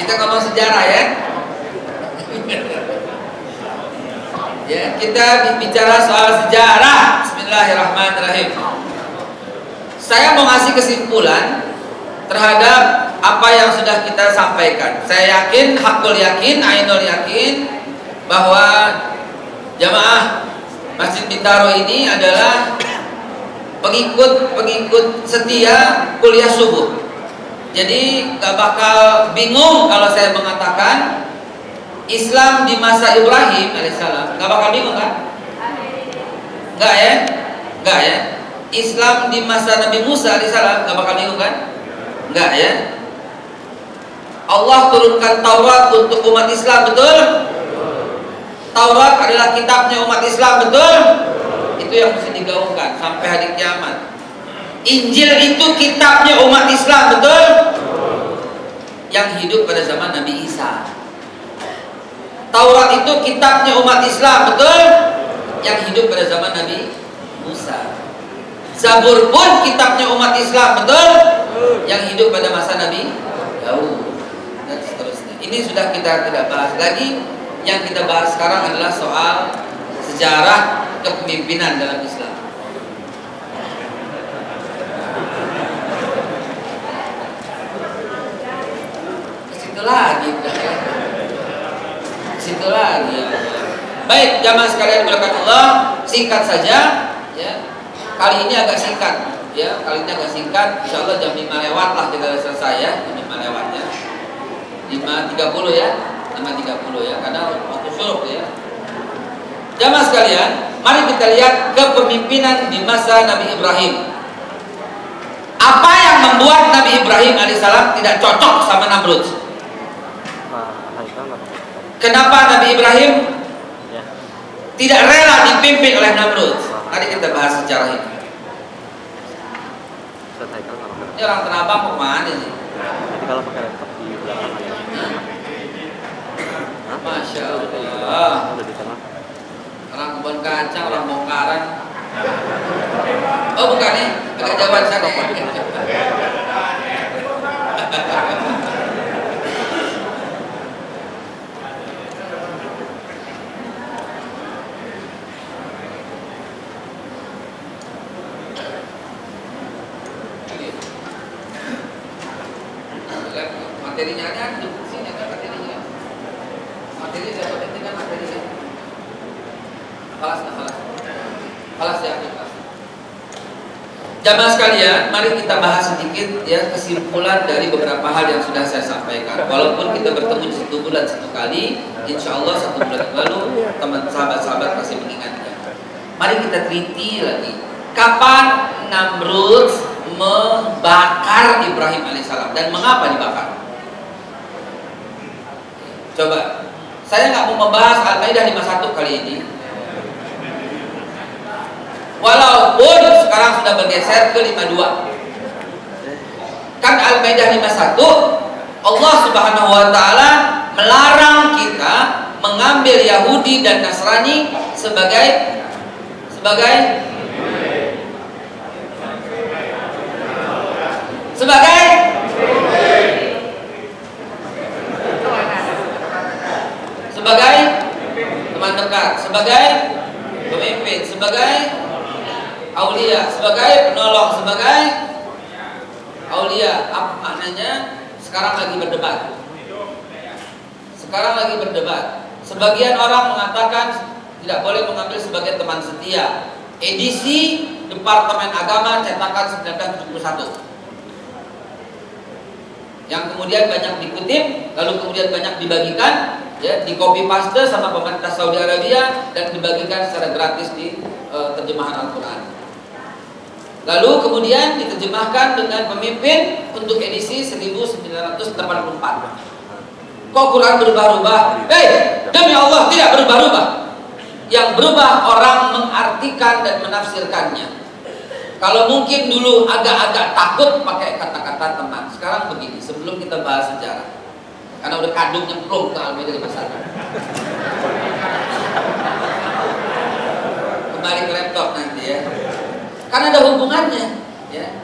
Kita ngomong sejarah ya. Ya, kita bicara soal sejarah. Bismillahirrahmanirrahim. Saya mau ngasih kesimpulan terhadap apa yang sudah kita sampaikan. Saya yakin, hakul yakin, ainul yakin bahwa jamaah Masjid Bintaro ini adalah pengikut setia kuliah subuh. Jadi gak bakal bingung kalau saya mengatakan Islam di masa Ibrahim alaihissalam. Gak bakal bingung kan? Enggak ya? Enggak ya? Islam di masa Nabi Musa alaihissalam gak bakal bingung kan? Enggak ya? Allah turunkan Taurat untuk umat Islam, betul? Taurat adalah kitabnya umat Islam, betul? Itu yang mesti digaungkan sampai hari kiamat. Injil itu kitabnya umat Islam, betul? Yang hidup pada zaman Nabi Isa. Taurat itu kitabnya umat Islam, betul? Yang hidup pada zaman Nabi Musa. Zabur pun kitabnya umat Islam, betul? Yang hidup pada masa Nabi Daud dan seterusnya. Ini sudah kita tidak bahas lagi. Yang kita bahas sekarang adalah soal sejarah kepemimpinan dalam Islam. Kesitu lagi. Baik, jamaah sekalian berkat Allah, singkat saja ya. Kali ini agak singkat ya, insyaallah jam 5 lewat lah kita selesai ya, jam 5 lewat ya. 5.30 ya, 5.30 ya, karena waktu suruh ya. Jamaah sekalian, mari kita lihat kepemimpinan di masa Nabi Ibrahim. Apa yang membuat Nabi Ibrahim alaihissalam tidak cocok sama Namrud? Kenapa Nabi Ibrahim tidak rela dipimpin oleh Namrud? Tadi kita bahas sejarah ini. Ini orang Tanah Abang mau kemana sih? Jadi kalau pakai laptop di belakang aja. Masya Allah. Udah di tengah. Orang kebun kacang, orang bongkaran. Oh bukan nih, agak jauhan sana ya. Materinya ada di sini, ada materinya. Materi saya pentingkan materinya. Falas ya. Jamaah sekalian, mari kita bahas sedikit ya kesimpulan dari beberapa hal yang sudah saya sampaikan. Walaupun kita bertemu di 1 bulan 1 kali, insya Allah 1 bulan yang lalu teman sahabat-sahabat masih mengingatnya. Mari kita teliti lagi. Kapan Namrud membakar Ibrahim alaihissalam dan mengapa dibakar? Coba, saya nggak mau membahas Al-Maidah 51 kali ini. Walaupun sekarang sudah bergeser ke 52. Kan Al-Maidah 51, Allah Subhanahu wa taala melarang kita mengambil Yahudi dan Nasrani sebagai sebagai teman dekat, sebagai pemimpin, sebagai aulia, sebagai penolong, sebagai aulia. Apa maknanya? Sekarang lagi berdebat. Sebagian orang mengatakan tidak boleh mengambil sebagai teman setia. Edisi Departemen Agama cetakan 1971. Yang kemudian banyak dikutip, lalu kemudian banyak dibagikan, ya, di copy paste sama pemerintah Saudi Arabia dan dibagikan secara gratis di terjemahan Al-Quran. Lalu kemudian diterjemahkan dengan pemimpin untuk edisi 1984. Kok Quran berubah-ubah? Demi Allah tidak berubah-ubah. Yang berubah orang mengartikan dan menafsirkannya. Kalau mungkin dulu agak-agak takut pakai kata-kata teman. Sekarang begini, sebelum kita bahas sejarah, karena udah kadung nyemplung ke Al-Maidah 51. Kembali ke laptop nanti ya. Karena ada hubungannya, ya.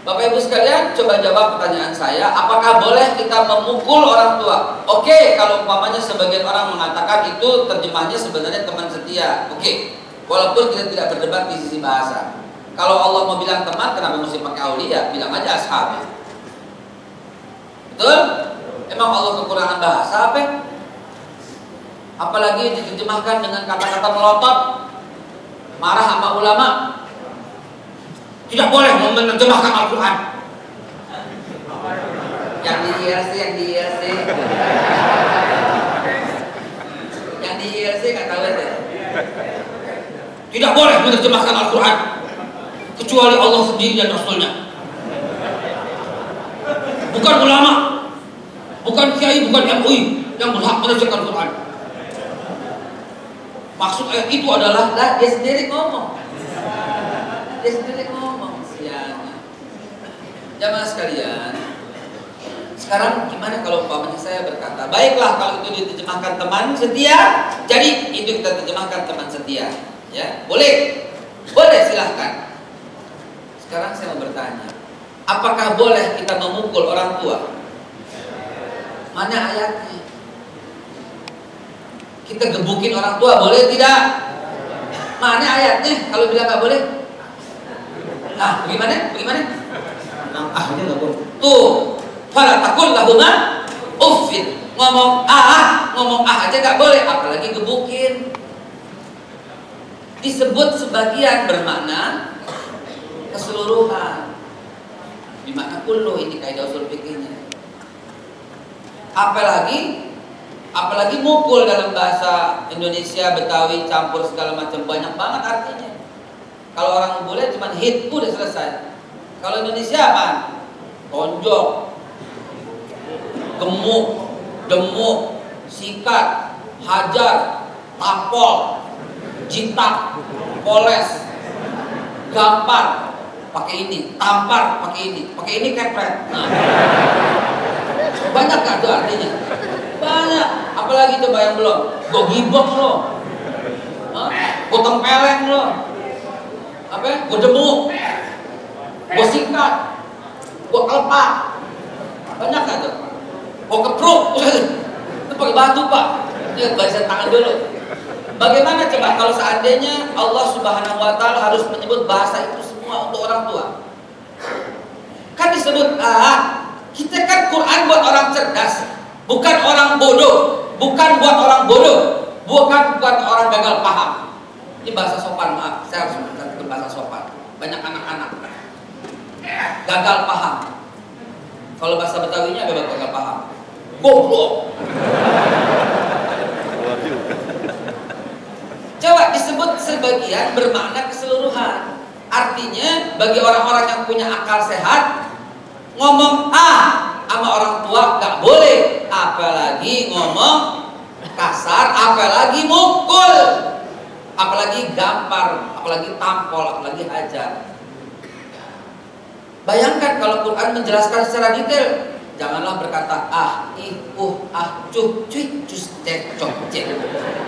Bapak Ibu sekalian, coba jawab pertanyaan saya, apakah boleh kita memukul orang tua? Oke, kalau umpamanya sebagian orang mengatakan itu terjemahnya sebenarnya teman setia. Oke, walaupun kita tidak berdebat di sisi bahasa. Kalau Allah mau bilang teman, kenapa mesti pakai aulia? Bilang aja ashab. Betul? Emang Allah kekurangan bahasa apa? Apalagi diterjemahkan dengan kata-kata melotot, marah sama ulama. Tidak boleh menerjemahkan Al-Quran. Yang di ILC nggak tahu ya. Tidak boleh menerjemahkan Al-Quran kecuali Allah sendiri dan Rasulnya. Bukan ulama, bukan kiai, bukan MUI yang berhak menerjemahkan Al-Quran. Maksud ayat itu adalah dia sendiri ngomong. Siang. Jamaah sekalian, sekarang gimana kalau umpamanya saya berkata, baiklah kalau itu diterjemahkan teman setia, jadi itu kita terjemahkan teman setia, ya boleh, silahkan. Sekarang saya mau bertanya, apakah boleh kita memukul orang tua? Mana ayatnya? Kita gebukin orang tua boleh tidak? Mana ayatnya? Kalau bilang nggak boleh? Bagaimana? Ini nggak boleh. Tuh, fala taqul lahuma uffin. Ngomong aja nggak boleh, apalagi gebukin. Disebut sebagian bermakna keseluruhan. Dimakna kullu, ini kaidah usul fikihnya. Apalagi mukul dalam bahasa Indonesia, Betawi, campur segala macam, banyak banget artinya. Kalau orang boleh cuma hit udah selesai. Kalau Indonesia apa? Tonjok, gemuk, demuk, sikat, hajar, tampol, jitak, poles, gampar, pakai ini, tampar, pakai ini kepret. Nah, banyak gak tuh artinya? Banyak. Apalagi coba yang belum, gue gibok lo, gue tempeleng lo, gue demuk, gue sikat, gue kelepak. Banyak gak tuh? Gue kepruk. Itu pakai batu pak. Lihat barisan tangan dulu. Bagaimana coba kalau seandainya Allah Subhanahu Wa Taala harus menyebut bahasa itu semua untuk orang tua? Kan disebut kita kan Quran buat orang cerdas, bukan orang bodoh, bukan buat orang bodoh, bukan buat orang gagal paham. Ini bahasa sopan, maaf, saya harus menggunakan bahasa sopan. Banyak anak-anak gagal paham. Kalau bahasa Betawinya apa gagal paham? Goblok. Coba disebut sebagian bermakna keseluruhan. Artinya bagi orang-orang yang punya akal sehat, ngomong sama orang tua nggak boleh, apalagi ngomong kasar, apalagi mukul, apalagi gampar, apalagi tampol, apalagi hajar. Bayangkan kalau Quran menjelaskan secara detail, janganlah berkata cuh, cuy, cus, cek, cok, cek.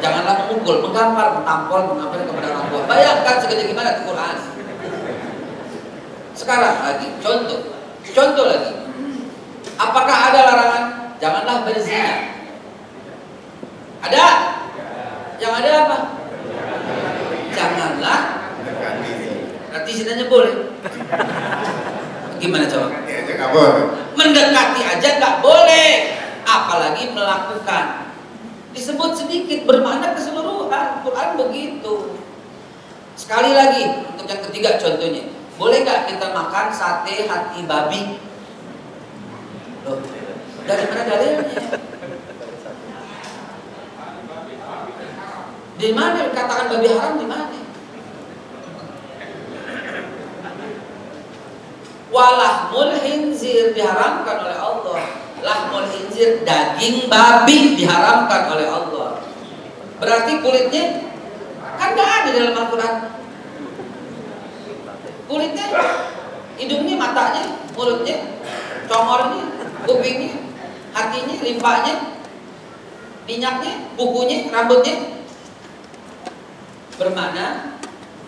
Janganlah memukul, menggampar, mentampol, mengampar kepada orang tua. Bayangkan segede gimana itu Quran. Sekarang lagi contoh lagi. Apakah ada larangan? Janganlah berzina. Ada? Yang ada apa? Janganlah. Berarti zinanya boleh. Gimana coba? Mendekati aja nggak boleh, apalagi melakukan. Disebut sedikit bermakna keseluruhan. Quran begitu. Sekali lagi untuk yang ketiga contohnya, boleh nggak kita makan sate hati babi? Loh, dari mana dalilnya? Di mana dikatakan babi haram? Di mana? Walahmul khinzir diharamkan oleh Allah. Lahmul khinzir, daging babi diharamkan oleh Allah. Berarti kulitnya kan nggak ada dalam Al-Quran. Kulitnya, hidungnya, matanya, mulutnya, congornya, kupingnya, hatinya, limpahnya, minyaknya, kukunya, rambutnya, bermakna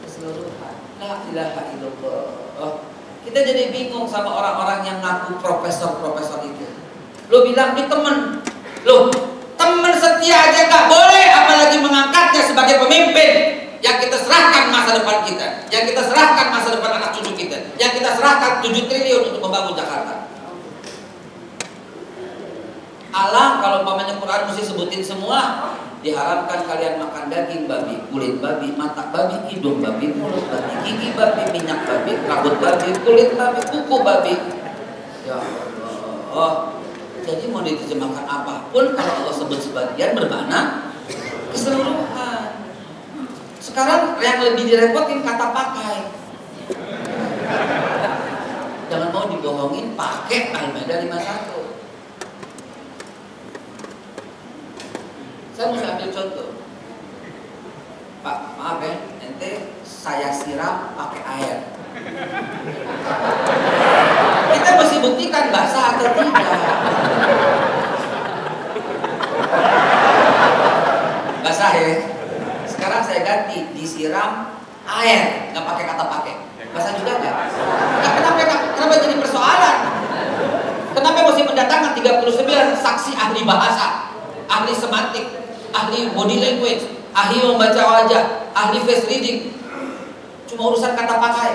keseluruhan. La ilaha illallah. Kita jadi bingung sama orang-orang yang ngaku profesor-profesor itu. Lo bilang ini teman, lo teman setia aja nggak boleh, apalagi mengangkatnya sebagai pemimpin yang kita serahkan masa depan kita, yang kita serahkan masa depan anak cucu kita, yang kita serahkan 7 triliun untuk membangun Jakarta. Alah kalau umpamanya Quran mesti sebutin semua. Diharamkan kalian makan daging babi, kulit babi, mata babi, hidung babi, mulut babi, gigi babi, minyak babi, rambut babi, kulit babi, kuku babi. Ya Allah. Jadi mau diterjemahkan apapun, kalau Allah sebut sebagian bermakna keseluruhan. Sekarang yang lebih direpotin kata pakai. Jangan mau dibohongin, pakai Al-Maidah 51. Saya mesti ambil contoh. Pak, maaf ya, ente saya siram pakai air. Kita mesti buktikan basah atau tidak. Basah ya. Sekarang saya ganti, disiram air, nggak pakai kata pakai. Basah juga nggak? Nah, kenapa jadi persoalan? Kenapa mesti mendatangkan 39 saksi ahli bahasa, ahli semantik, ahli body language, ahli membaca wajah, ahli face reading? Cuma urusan kata pakai.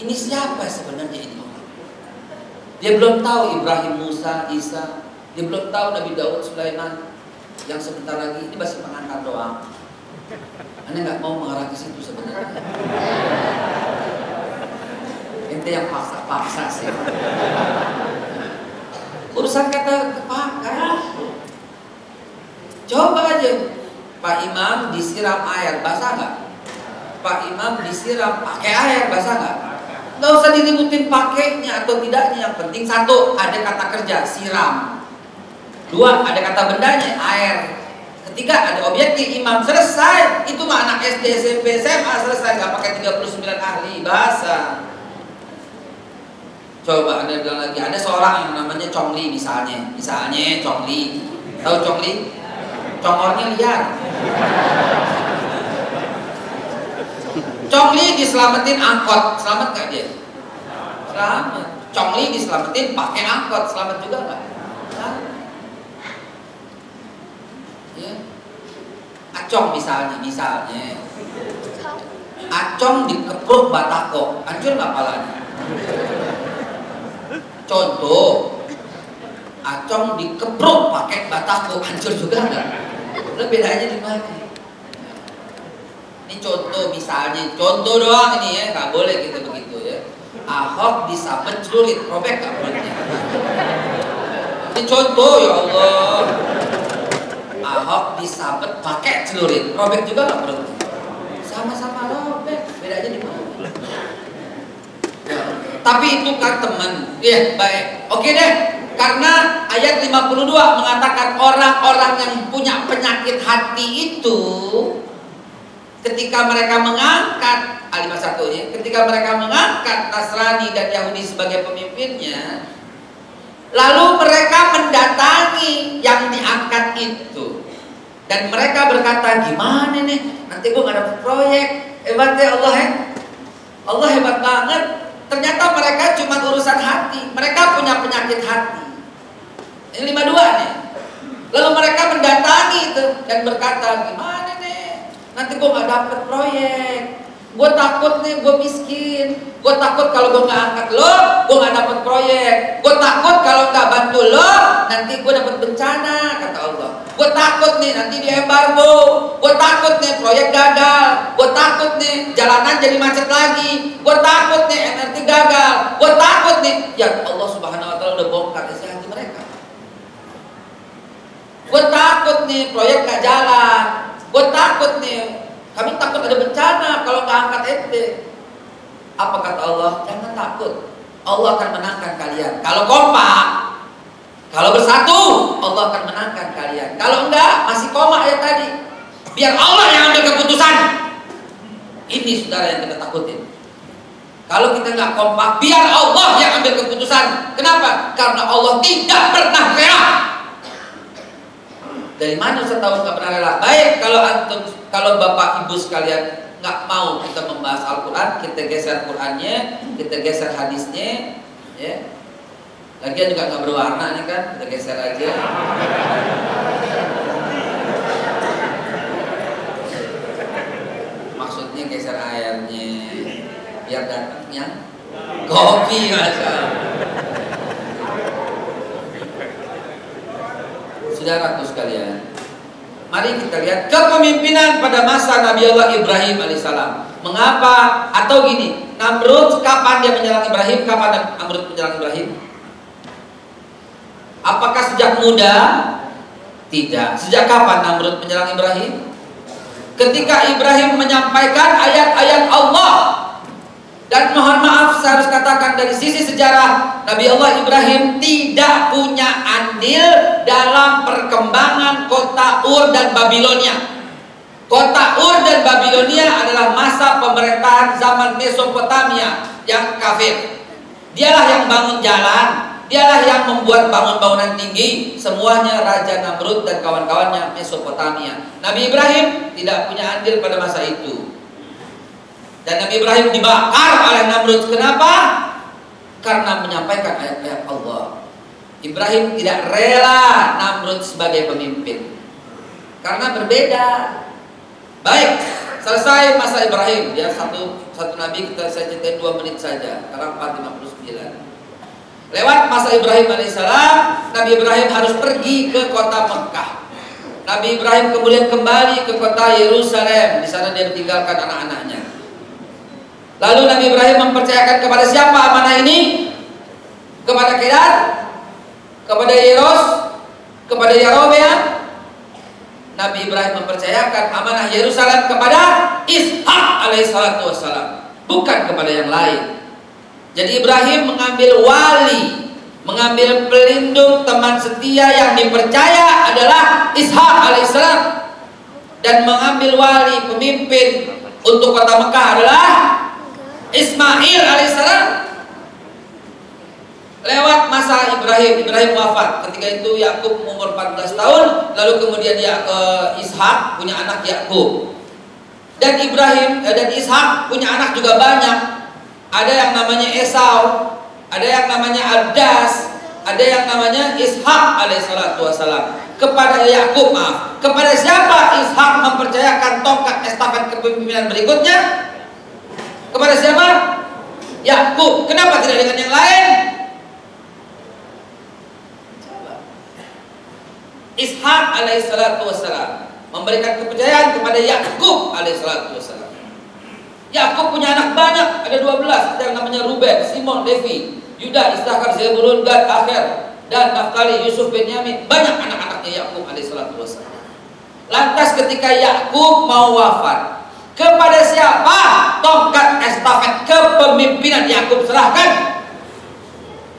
Ini siapa sebenarnya ini? Dia belum tahu Ibrahim, Musa, Isa. Dia belum tahu Nabi Daud, Sulaiman. Yang sebentar lagi ini masih pengangkat doang. Anda nggak mau mengarah ke situ sebenarnya. Ente yang paksa-paksa sih. Urusan kata pakai. Coba aja, Pak Imam disiram air, basah nggak? Pak Imam disiram pakai air, basah nggak? Nggak usah diributin pakainya atau tidaknya. Yang penting satu, ada kata kerja, siram. Dua, ada kata bendanya, air. Ketiga, ada objektif, imam, selesai. Itu mah anak SD, SMP, SMA selesai, nggak pakai 39 ahli bahasa. Coba Anda bilang lagi, ada seorang yang namanya Chongli misalnya Chongli. Tahu Chongli? Congornya liar. Chongli diselamatin angkot, selamat gak dia? Selamat. Chongli diselamatin pakai angkot, selamat juga nggak? Ya. Acong misalnya Acong dikepruk batako, hancur nggak palanya? Contoh, Acong dikepruk pakai batako, hancur juga nggak? Lo bedanya di mana? Ini contoh misalnya, contoh doang ini ya, nggak boleh kita begitu ya. Ahok disabet celurit, robek nggak perutnya? Ini contoh ya Allah. Ahok disabet pakai celurit, robek juga nggak perutnya? Sama-sama robek, bedanya di mana? Ya. Tapi itu kan teman, ya baik. Oke deh. Karena ayat 52 mengatakan orang-orang yang punya penyakit hati itu ketika mereka mengangkat Al-51 ketika mereka mengangkat Nasrani dan Yahudi sebagai pemimpinnya, lalu mereka mendatangi yang diangkat itu dan mereka berkata, gimana nih nanti gue gak dapet proyek. Hebat ya Allah ya, Allah hebat banget. Ternyata mereka cuma urusan hati, mereka punya penyakit hati. Ini 52 nih. Lalu mereka mendatangi itu dan berkata, gimana nih nanti gue gak dapet proyek, gue takut nih gue miskin, gue takut kalau gue gak angkat lo gue gak dapet proyek, gue takut kalau gak bantu lo nanti gue dapet bencana, kata Allah. Gue takut nih nanti di embargo, gue takut nih proyek gagal, gue takut nih jalanan jadi macet lagi, gue takut nih MRT gagal, gue takut nih. Ya Allah Subhanahu wa Ta'ala udah bongkar isi hati mereka. Gue takut nih proyek gak jalan, gue takut nih, kami takut ada bencana kalau gak angkat ente. Apa kata Allah? Jangan takut, Allah akan menangkan kalian. Kalau kompak, kalau bersatu, Allah akan menangkan kalian. Kalau enggak, masih koma ya tadi. Biar Allah yang ambil keputusan. Ini saudara yang kita takutin. Kalau kita nggak kompak, biar Allah yang ambil keputusan. Kenapa? Karena Allah tidak pernah lelah. Dari mana Ustaz tahu nggak pernah rela? Baik, kalau Bapak Ibu sekalian nggak mau kita membahas Al-Quran, kita geser Qurannya, kita geser hadisnya, ya. Lagian juga nggak berwarna nih kan, kita geser aja. Maksudnya geser airnya, biar datang yang kopi masa. Saudaraku sekalian, mari kita lihat kepemimpinan pada masa Nabi Allah Ibrahim alaihissalam. Mengapa? Atau gini, Namrud kapan dia menyerang Ibrahim? Kapan Namrud menyerang Ibrahim? Apakah sejak muda? Tidak. Sejak kapan Namrud menyerang Ibrahim? Ketika Ibrahim menyampaikan ayat-ayat Allah. Dan mohon maaf, saya harus katakan dari sisi sejarah, Nabi Allah Ibrahim tidak punya andil dalam perkembangan kota Ur dan Babilonia. Kota Ur dan Babilonia adalah masa pemerintahan zaman Mesopotamia yang kafir. Dialah yang bangun jalan, dialah yang membuat bangunan tinggi. Semuanya Raja Namrud dan kawan-kawannya Mesopotamia. Nabi Ibrahim tidak punya andil pada masa itu. Dan Nabi Ibrahim dibakar oleh Namrud. Kenapa? Karena menyampaikan ayat-ayat Allah. Ibrahim tidak rela Namrud sebagai pemimpin, karena berbeda. Baik, selesai masa Ibrahim. Ya, satu Nabi kita saya ceritain 2 menit saja, karena 4:59. Lewat masa Ibrahim alaihissalam, Nabi Ibrahim harus pergi ke kota Mekah. Nabi Ibrahim kemudian kembali ke kota Yerusalem. Di sana dia meninggalkan anak-anaknya. Lalu Nabi Ibrahim mempercayakan kepada siapa amanah ini? Kepada Kedar? Kepada Yeros? Kepada Yarobeam? Nabi Ibrahim mempercayakan amanah Yerusalem kepada Ishak alaihissalatu wassalam, bukan kepada yang lain. Jadi Ibrahim mengambil wali, mengambil pelindung, teman setia yang dipercaya adalah Ishak alaihissalam, dan mengambil wali pemimpin untuk kota Mekah adalah Ismail alaihissalam. Lewat masa Ibrahim wafat. Ketika itu Yakub umur 14 tahun, lalu kemudian Ishak punya anak Yakub. Dan Ibrahim dan Ishak punya anak juga banyak. Ada yang namanya Esau, ada yang namanya Abdas, ada yang namanya Ishak alaihissalatu wassalam. Kepada Yakub, kepada siapa Ishak mempercayakan tongkat estafet kepemimpinan berikutnya? Kepada siapa? Yakub. Kenapa tidak dengan yang lain? Ishak alaihissalatu wassalam memberikan kepercayaan kepada Yakub alaihissalatu wassalam. Yakub punya anak banyak, ada 12. Ada yang namanya Ruben, Simon, Levi, Yuda, Isakar, Zebulun, Gad, Aher, dan Naftali, Yusuf, Benyamin. Banyak anak-anaknya Yakub alaihissalatu wassalam. Lantas ketika Yakub mau wafat, kepada siapa tongkat estafet kepemimpinan Yakub serahkan?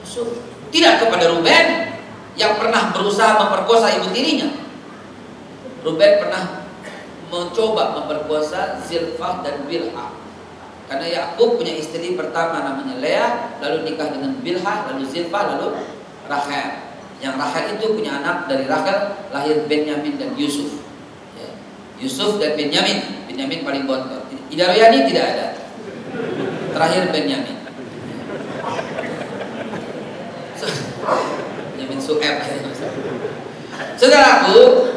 Yusuf. Tidak kepada Ruben yang pernah berusaha memperkosa ibu tirinya. Ruben pernah mencoba memperkosa Zilfah dan Bilhah. Karena Yakub punya istri pertama namanya Leah, lalu nikah dengan Bilhah, lalu Zilfah, lalu Rachel. Yang Rachel itu punya anak dari Rachel, lahir Benyamin dan Yusuf. Ya. Yusuf dan Benyamin. Benyamin paling bontot. Ida Royani tidak ada. Terakhir Benyamin. Benyamin Su'eb. Saudaraku,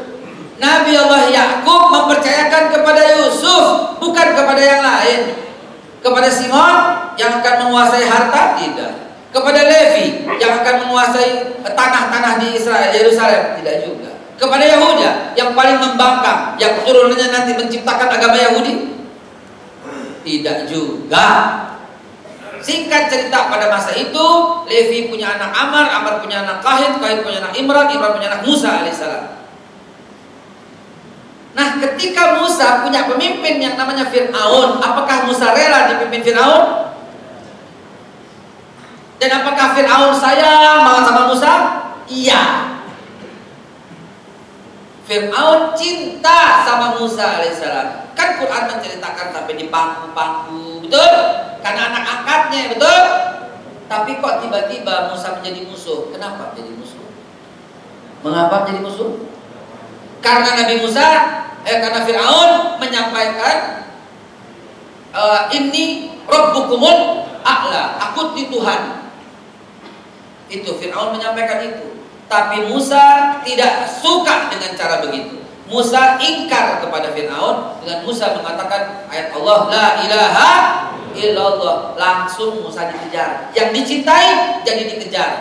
Nabi Allah Yakub mempercayakan kepada Yusuf, bukan kepada yang lain. Kepada Simon yang akan menguasai harta, tidak. Kepada Levi yang akan menguasai tanah-tanah di Israel, Yerusalem, tidak juga. Kepada Yahuda yang paling membangkang, yang keturunannya nanti menciptakan agama Yahudi, tidak juga. Singkat cerita, pada masa itu Levi punya anak Amar, Amar punya anak Kahit, Kahit punya anak Imran, Imran punya anak Musa alaihissalam. Nah, ketika Musa punya pemimpin yang namanya Fir'aun, apakah Musa rela dipimpin Fir'aun? Dan apakah Fir'aun sayang banget sama Musa? Iya. Fir'aun cinta sama Musa alaihissalam. Kan Quran menceritakan sampai di pangku-pangku, betul? Karena anak angkatnya, betul? Tapi kok tiba-tiba Musa menjadi musuh? Kenapa menjadi musuh? Mengapa menjadi musuh? Karena karena Fir'aun menyampaikan ini Rabbukumul A'la, aku di Tuhan. Itu Fir'aun menyampaikan itu. Tapi Musa tidak suka dengan cara begitu. Musa ingkar kepada Fir'aun dengan Musa mengatakan ayat Allah, la ilaha illallah. Langsung Musa dikejar. Yang dicintai jadi dikejar.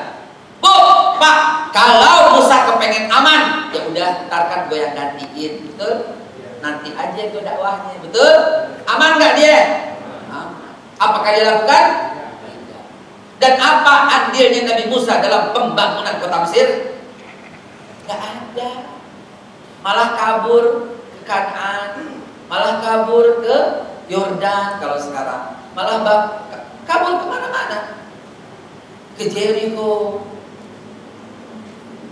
Bu, Pak, kalau Musa kepengen aman, ya udah, ntar kan gue yang gantiin, betul? Nanti aja itu dakwahnya, betul? Aman nggak dia? Aman. Apakah dia lakukan? Tidak. Dan apa andilnya Nabi Musa dalam pembangunan kota Mesir? Nggak ada. Malah kabur ke Kanaan, malah kabur ke Yordan kalau sekarang, malah kabur kemana-mana, ke Jericho.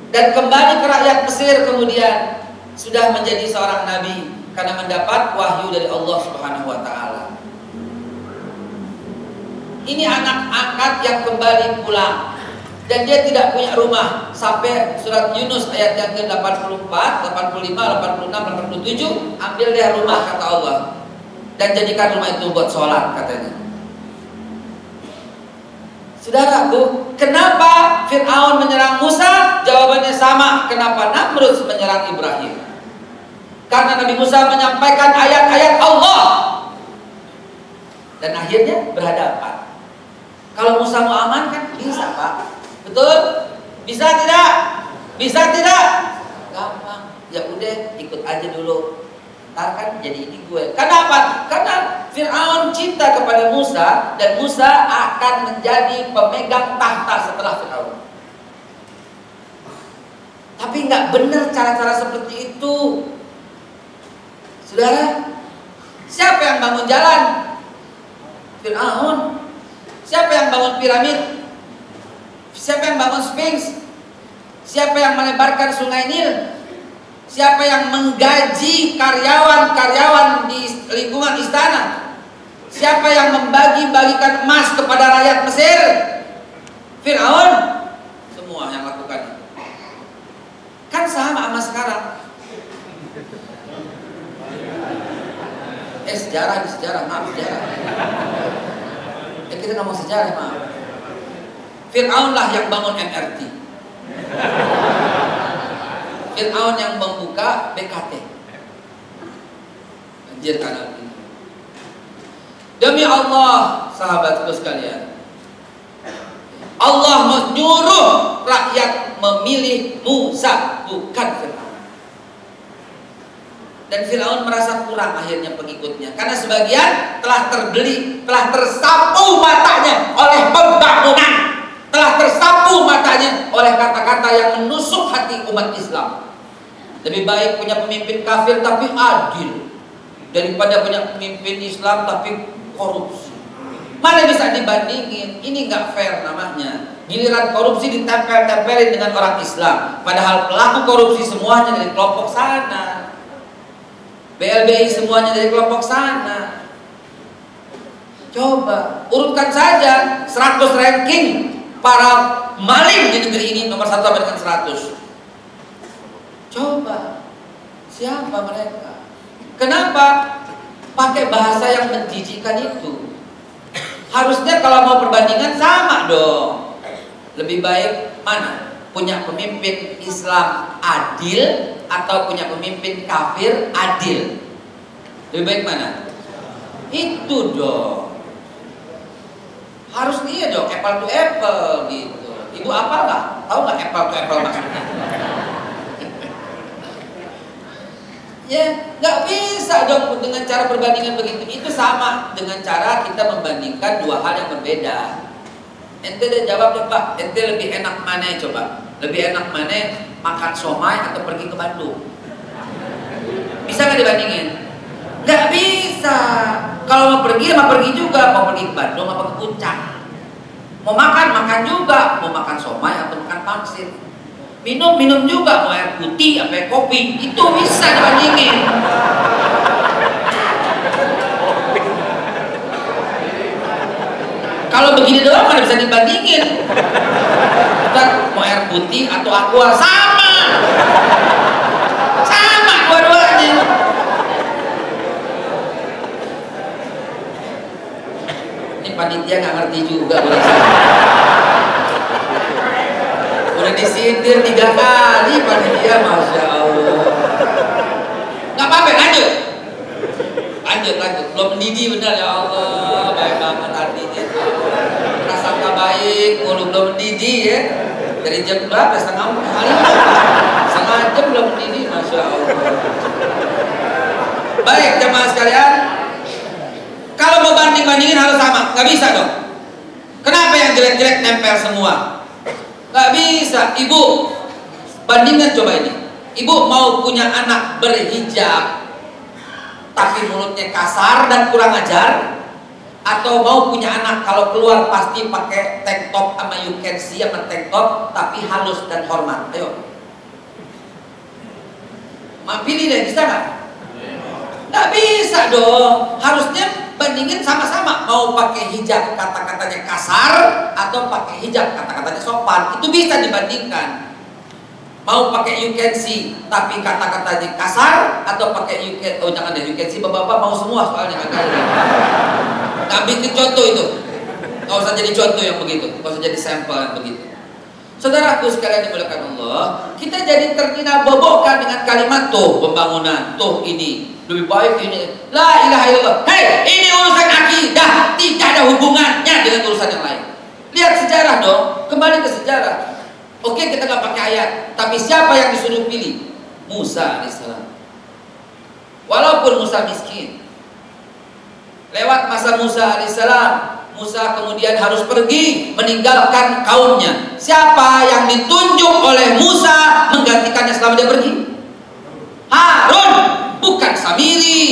Dan kembali ke rakyat Mesir kemudian sudah menjadi seorang nabi karena mendapat wahyu dari Allah Subhanahu wa taala. Ini anak angkat yang kembali pulang dan dia tidak punya rumah sampai surat Yunus ayat yang ke-84, 85, 86, 87, ambil dia rumah kata Allah dan jadikan rumah itu buat sholat katanya. Saudaraku, kenapa Fir'aun menyerang Musa? Jawabannya sama. Kenapa Namrud menyerang Ibrahim? Karena Nabi Musa menyampaikan ayat-ayat Allah dan akhirnya berhadapan. Kalau Musa mau aman kan bisa, Pak. Betul? Bisa tidak? Bisa tidak? Gampang. Ya udah, ikut aja dulu. Ntar kan jadi ini gue. Kenapa? Karena Fir'aun cinta kepada Musa dan Musa akan menjadi pemegang tahta setelah Fir'aun. Tapi nggak benar cara-cara seperti itu. Saudara, siapa yang bangun jalan? Fir'aun. Siapa yang bangun piramid? Siapa yang bangun Sphinx? Siapa yang melebarkan sungai Nil? Siapa yang menggaji karyawan-karyawan di lingkungan istana? Siapa yang membagi-bagikan emas kepada rakyat Mesir? Fir'aun. Semua yang lakukan itu. Kan sama sekarang. Sejarah di sejarah, maaf sejarah. Kita ngomong sejarah, maaf. Fir'aun lah yang bangun MRT. Fir'aun yang membuka BKT. Anjir kanal ini. Demi Allah, sahabatku sekalian, Allah menyuruh rakyat memilih Musa, bukan Fir'aun. Dan Fir'aun merasa kurang akhirnya pengikutnya, karena sebagian telah terbeli, telah tersapu matanya oleh pembangunan, telah tersapu matanya oleh kata-kata yang menusuk hati umat Islam. Lebih baik punya pemimpin kafir tapi adil daripada punya pemimpin Islam tapi korupsi. Mana bisa dibandingin? Ini nggak fair namanya. Giliran korupsi ditempel-tempelin dengan orang Islam, padahal pelaku korupsi semuanya dari kelompok sana. BLBI semuanya dari kelompok sana. Coba urutkan saja 100 ranking para maling di negeri ini, nomor 1 sampai dengan 100. Coba siapa mereka? Kenapa pakai bahasa yang menjijikkan itu? Harusnya kalau mau perbandingan sama dong. Lebih baik mana? Punya pemimpin Islam adil atau punya pemimpin kafir adil? Lebih baik mana? Itu dong. Harus dia dong, apple to apple gitu. Ibu apalah? Tahu nggak apple to apple maksudnya? Ya, nggak bisa dong dengan cara perbandingan begitu. Itu sama dengan cara kita membandingkan dua hal yang berbeda. Ente udah jawab deh Pak, ente lebih enak mana coba? Lebih enak mana makan somai atau pergi ke Bandung? Bisa nggak dibandingin? Nggak bisa. Kalau mau pergi juga, mau pergi ke Bandung apa ke Puncak. Mau makan juga, mau makan somai atau makan pangsit. Minum juga, mau air putih apa kopi, itu bisa dibandingin. Kalau begini doang mana bisa dibandingin. Bukan mau air putih atau aqua, sama. Sama dua-duanya. Ini panitia nggak ngerti juga. Udah disindir 3 kali panitia, masya Allah. Nggak apa-apa, lanjut. Belum mendidih benar ya Allah, baik banget artinya. Prasangka baik, mulu belum mendidih ya. Dari jam berapa? Setengah jam belum mendidih, masya Allah. Baik jemaah sekalian, kalau mau banding-bandingin harus sama, nggak bisa dong. Kenapa yang jelek-jelek nempel semua? Nggak bisa. Ibu, bandingkan coba ini. Ibu mau punya anak berhijab tapi mulutnya kasar dan kurang ajar, atau mau punya anak kalau keluar pasti pakai tank top sama you can see sama tank top tapi halus dan hormat? Ayo, mau pilih deh, bisa nggak? Nggak bisa dong. Harusnya bandingin sama-sama. Mau pakai hijab kata-katanya kasar atau pakai hijab kata-katanya sopan, itu bisa dibandingkan. Mau pakai you can see tapi kata-katanya kasar, atau pakai you can, oh jangan deh, you can see bapak-bapak mau semua soalnya agak. Nggak bikin contoh itu. Nggak usah jadi contoh yang begitu, nggak usah jadi sampel yang begitu. Saudaraku sekalian dimuliakan Allah, kita jadi terkina-bobokkan dengan kalimat tuh pembangunan, tuh ini lebih baik ini. La ilaha illallah. Hei, ini urusan akidah, tidak ada hubungannya dengan urusan yang lain. Lihat sejarah dong, kembali ke sejarah. Oke, kita nggak pakai ayat, tapi siapa yang disuruh pilih? Musa alaihissalam. Walaupun Musa miskin, lewat masa Musa alaihissalam, Musa kemudian harus pergi meninggalkan kaumnya. Siapa yang ditunjuk oleh Musa menggantikannya selama dia pergi? Harun, bukan Samiri,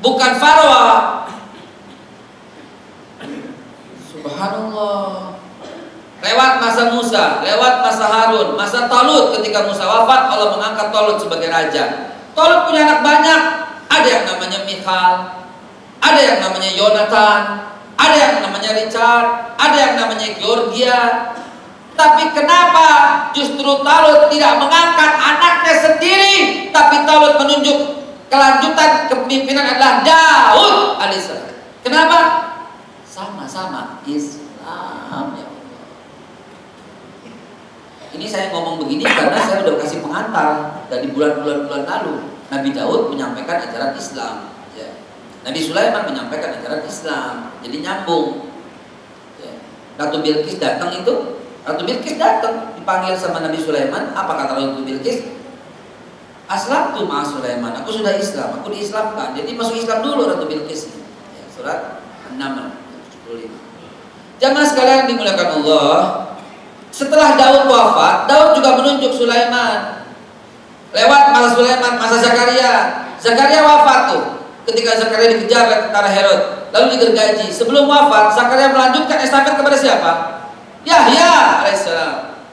bukan Farwa. Subhanallah. Lewat masa Musa, lewat masa Harun, masa Talut, ketika Musa wafat, Allah mengangkat Talut sebagai raja. Talut punya anak banyak. Ada yang namanya Michal, ada yang namanya Yonatan, ada yang namanya Richard, ada yang namanya Georgia. Tapi kenapa justru Talut tidak mengangkat anaknya sendiri, tapi Talut menunjuk kelanjutan kepemimpinan adalah Daud alaihissalam. Kenapa? Sama-sama Islam ya. Ini saya ngomong begini karena saya udah kasih pengantar dari bulan-bulan lalu. Nabi Daud menyampaikan ajaran Islam, ya. Nabi Sulaiman menyampaikan ajaran Islam, jadi nyambung. Ya. Ratu Bilqis datang itu, Ratu Bilqis datang dipanggil sama Nabi Sulaiman. Apa kata Ratu Bilqis? Aslamtu ma'a Sulaiman, aku sudah Islam, aku diislamkan. Jadi masuk Islam dulu Ratu Bilqis. Ya, surat An-Naml 75. Jamaah sekalian dimuliakan Allah. Setelah Daud wafat, Daud juga menunjuk Sulaiman. Lewat masa Sulaiman, masa Zakaria. Zakaria wafat tuh. Ketika Zakaria dikejar oleh tentara Herod, lalu digergaji. Sebelum wafat, Zakaria melanjutkan estafet kepada siapa? Yahya alaihissalam.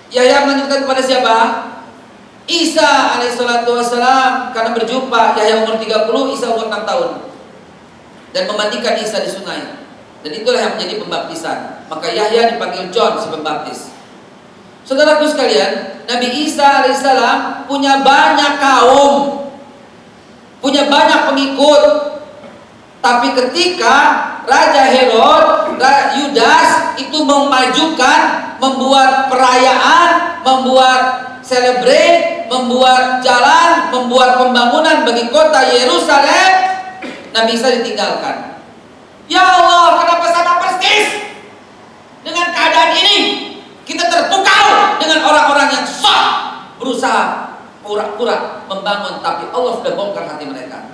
Yahya melanjutkan kepada siapa? Isa alaihissalatu wassalam. Karena berjumpa, Yahya umur 30, Isa umur 6 tahun. Dan memandikan Isa di sungai. Dan itulah yang menjadi pembaptisan. Maka Yahya dipanggil John si pembaptis. Saudaraku sekalian, Nabi Isa alaihissalam punya banyak kaum, punya banyak pengikut. Tapi ketika Raja Herod, Yudas itu memajukan, membuat perayaan, membuat celebrate, membuat jalan, membuat pembangunan bagi kota Yerusalem, Nabi Isa ditinggalkan. Ya Allah, kenapa sama persis dengan keadaan ini? Kita terpukau dengan orang-orang yang sok berusaha pura-pura membangun, tapi Allah sudah bongkar hati mereka.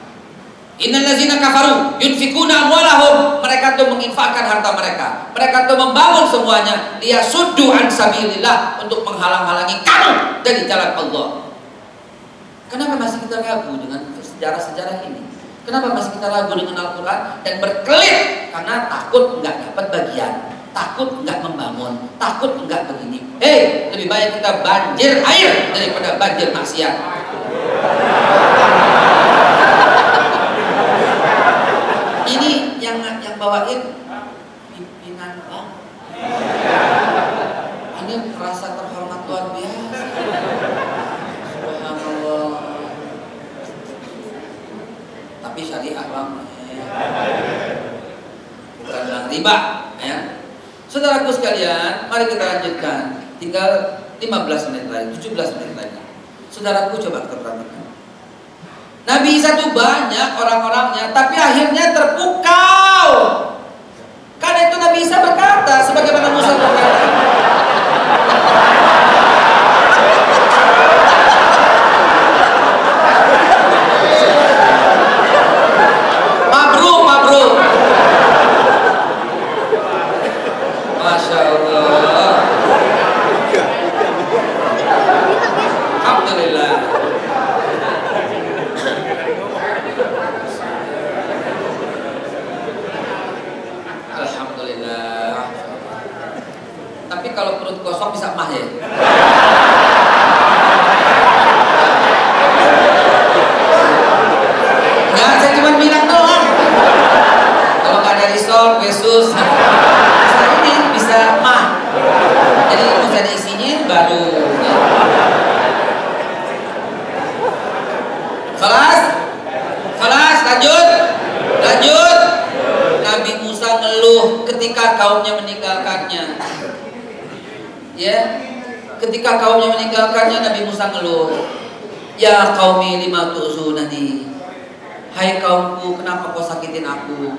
Innal ladzina kafaru yunfikuna amwalahum, mereka tuh menginfakkan harta mereka. Mereka tuh membangun semuanya liyasuddu an sabilillah, untuk menghalang-halangi kamu dari jalan Allah. Kenapa masih kita ragu dengan sejarah-sejarah ini? Kenapa masih kita ragu dengan Al-Quran dan berkelit? Karena takut nggak dapat bagian, takut nggak membangun, takut nggak begini. Hei, lebih baik kita banjir air daripada banjir maksiat. Ini yang bawain pimpinan bank. Ini merasa terhormat luar biasa. tapi syariah bang, bukan dalam riba ya. Saudaraku sekalian, mari kita lanjutkan. Tinggal 15 menit lagi, 17 menit lagi. Saudaraku coba kita perhatikan. Nabi Isa itu banyak orang-orangnya, tapi akhirnya terpukau. Karena itu Nabi Isa berkata, sebagaimana Musa berkata. Mabruk. Masya Allah. Alhamdulillah. Alhamdulillah. Tapi kalau perut kosong bisa mah ya. Enggak, saya cuma bilang doang. Kalau nggak ada risol, Yesus, saya ini bisa mah. Jadi harus ada isinya baru. Kelas, lanjut. Nabi Musa ngeluh ketika kaumnya meninggalkannya. Ya, ketika kaumnya meninggalkannya, Nabi Musa ngeluh. Ya qaumi lima tu'zunani. Hai kaumku, kenapa kau sakitin aku?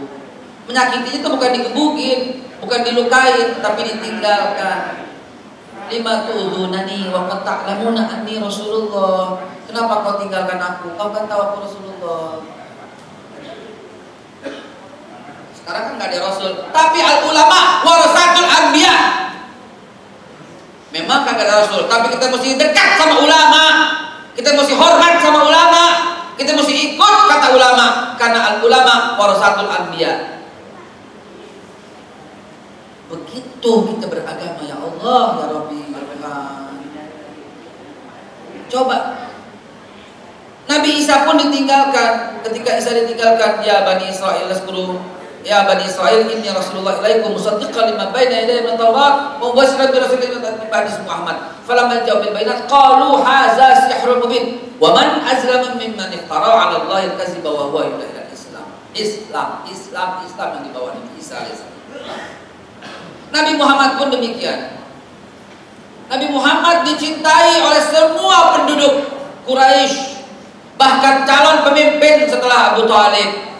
Menyakitinya itu bukan digebukin, bukan dilukain, tapi ditinggalkan. Lima tu'zunani wa qad ta'lamuna anni Rasulullah. Kenapa kau tinggalkan aku? Kau kan tahu aku Rasulullah. Sekarang kan nggak ada Rasul, tapi al ulama warasatul anbiya. Memang kagak ada Rasul, tapi kita mesti dekat sama ulama. Kita mesti hormat sama ulama. Kita mesti ikut kata ulama, karena al ulama warasatul anbiya. Begitu kita beragama, ya Allah, ya Rabbi, ya Tuhan. Coba Nabi Isa pun ditinggalkan. Ketika Isa ditinggalkan, ya Bani Israel laskuru, ya Bani Israel inni Rasulullah ilaikum musaddiqan lima baina yadayya min Taurat wa mubashiran bi rasulin min ba'di Muhammad. Falamma ja'u bil bayinat qalu hadza sihrun mubin wa man azlama mimman iftara 'ala Allahi al-kadziba wa huwa yud'a ila Islam yang dibawa Nabi Isa alaihissalam. Nabi Muhammad pun demikian. Nabi Muhammad dicintai oleh semua penduduk Quraisy, bahkan calon pemimpin setelah Abu Thalib.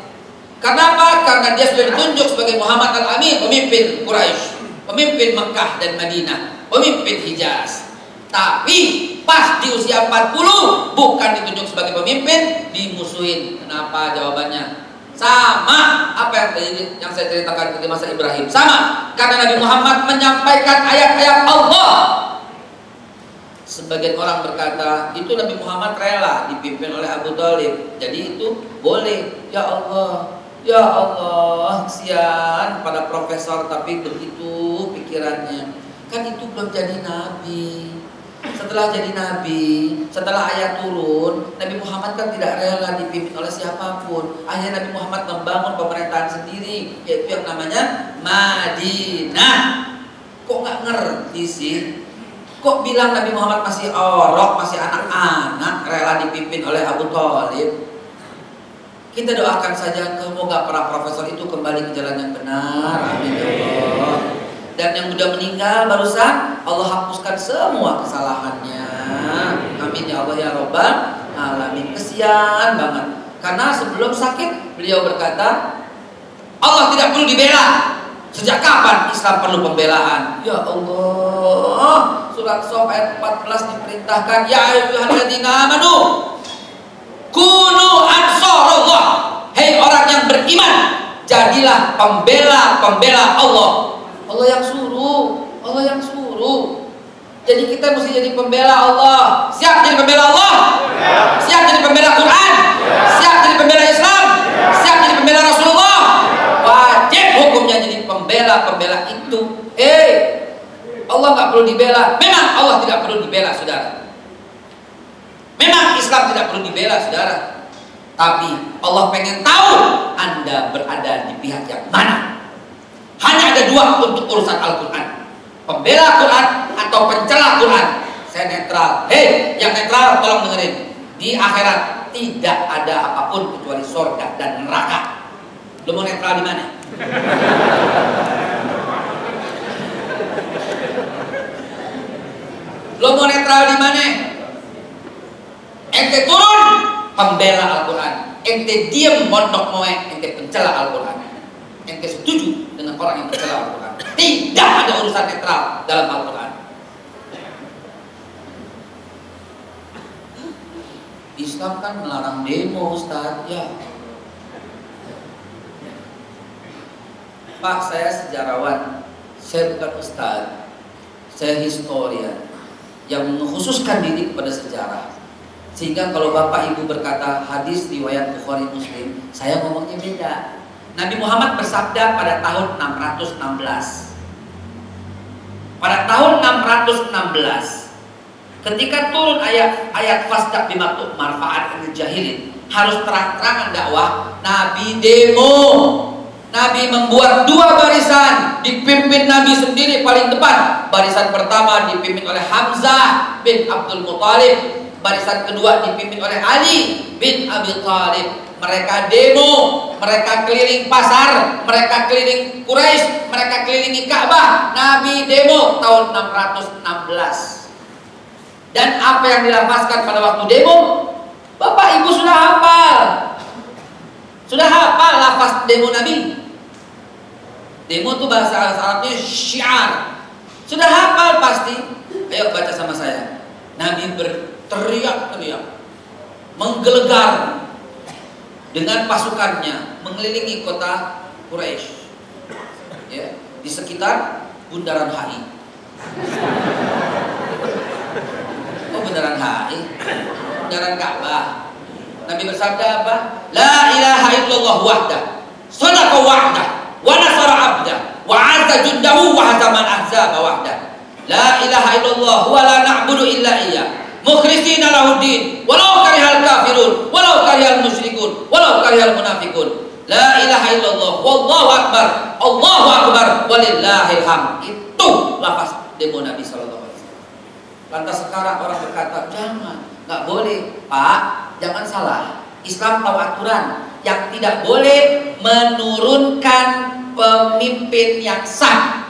Kenapa? Karena dia sudah ditunjuk sebagai Muhammad Al-Amin, pemimpin Quraisy, pemimpin Mekah dan Madinah, pemimpin Hijaz. Tapi pas di usia 40 bukan ditunjuk sebagai pemimpin, dimusuhin. Kenapa? Jawabannya sama apa yang saya ceritakan di masa Ibrahim. Sama, karena Nabi Muhammad menyampaikan ayat-ayat Allah. Sebagian orang berkata itu Nabi Muhammad rela dipimpin oleh Abu Thalib, jadi itu boleh. Ya Allah, kesian pada profesor tapi begitu pikirannya. Kan itu belum jadi nabi. Setelah jadi nabi, setelah ayat turun, Nabi Muhammad kan tidak rela dipimpin oleh siapapun. Akhirnya Nabi Muhammad membangun pemerintahan sendiri, yaitu yang namanya Madinah. Kok nggak ngerti sih? Kok bilang Nabi Muhammad masih orok, masih anak-anak, rela dipimpin oleh Abu Thalib? Kita doakan saja semoga para profesor itu kembali ke jalan yang benar. Amin ya Allah. Dan yang sudah meninggal barusan, Allah hapuskan semua kesalahannya. Amin ya Allah ya Rabbal alamin. Kesian banget. Karena sebelum sakit beliau berkata, Allah tidak perlu dibela. Sejak kapan Islam perlu pembelaan? Ya Allah. Surat Shaf ayat 14 diperintahkan, ya ayyuhalladzina amanu kunu ansarullah. Hei orang yang beriman, jadilah pembela Allah. Allah yang suruh. Jadi kita mesti jadi pembela Allah. Siap jadi pembela Allah? Siap jadi pembela Quran? Siap jadi pembela Islam? Siap jadi pembela Rasulullah? Wajib hukumnya jadi pembela itu. Allah nggak perlu dibela. Memang Allah tidak perlu dibela, saudara. Memang Islam tidak perlu dibela, saudara. Tapi Allah pengen tahu Anda berada di pihak yang mana. Hanya ada dua untuk urusan Al-Quran: pembela Quran atau pencela Quran. Saya netral. Hei, yang netral tolong dengerin. Di akhirat tidak ada apapun kecuali surga dan neraka. Lo mau netral di mana? Lo mau netral di mana? Ente turun pembela Al-Quran, ente diam mondok moe, ente pencela Al-Quran. Ente setuju dengan orang yang mencela Al-Quran. Tidak ada urusan netral dalam Al-Quran. Islam kan melarang demo, Ustaz. Ya. Pak, saya sejarawan, saya bukan Ustaz, saya historian yang mengkhususkan diri kepada sejarah. Sehingga kalau Bapak Ibu berkata hadis riwayat Bukhari Muslim, saya ngomongnya beda. Nabi Muhammad bersabda pada tahun 616. Pada tahun 616, ketika turun ayat fasdak bima tu'mar fa'al jahilin, harus terang-terangan dakwah, Nabi demo. Nabi membuat 2 barisan, dipimpin Nabi sendiri paling depan. Barisan pertama dipimpin oleh Hamzah bin Abdul Muthalib, barisan kedua dipimpin oleh Ali bin Abi Thalib. Mereka demo, mereka keliling pasar, mereka keliling Quraisy, mereka kelilingi Ka'bah. Nabi demo tahun 616. Dan apa yang dilafazkan pada waktu demo, Bapak Ibu sudah hafal. Sudah hafal lafaz demo Nabi. Demo itu bahasa Arabnya syiar. Sudah hafal pasti. Ayo baca sama saya. Nabi berteriak-teriak, menggelegar dengan pasukannya mengelilingi kota Quraisy, ya, di sekitar bundaran HI. Oh, bundaran HI, bundaran Ka'bah. Nabi bersabda apa? La ilaha illallah wahdah, shadaqa wahdah, wa nasara abdah, wa azza jundahu wa hazaman ahzaba wahdah. La ilaha illallah wa la na'budu illa iyyah. Mukhlishina lahuddin walau karihal kafirun walau karihal musyrikun walau karihal munafikun. La ilaha illallah wallahu akbar, Allahu akbar walillahil hamd. Itu lafaz demo Nabi sallallahu alaihi wasallam. Lantas sekarang orang berkata, jangan, nggak boleh. Pak, jangan salah. Islam tahu aturan. Yang tidak boleh menurunkan pemimpin yang sah.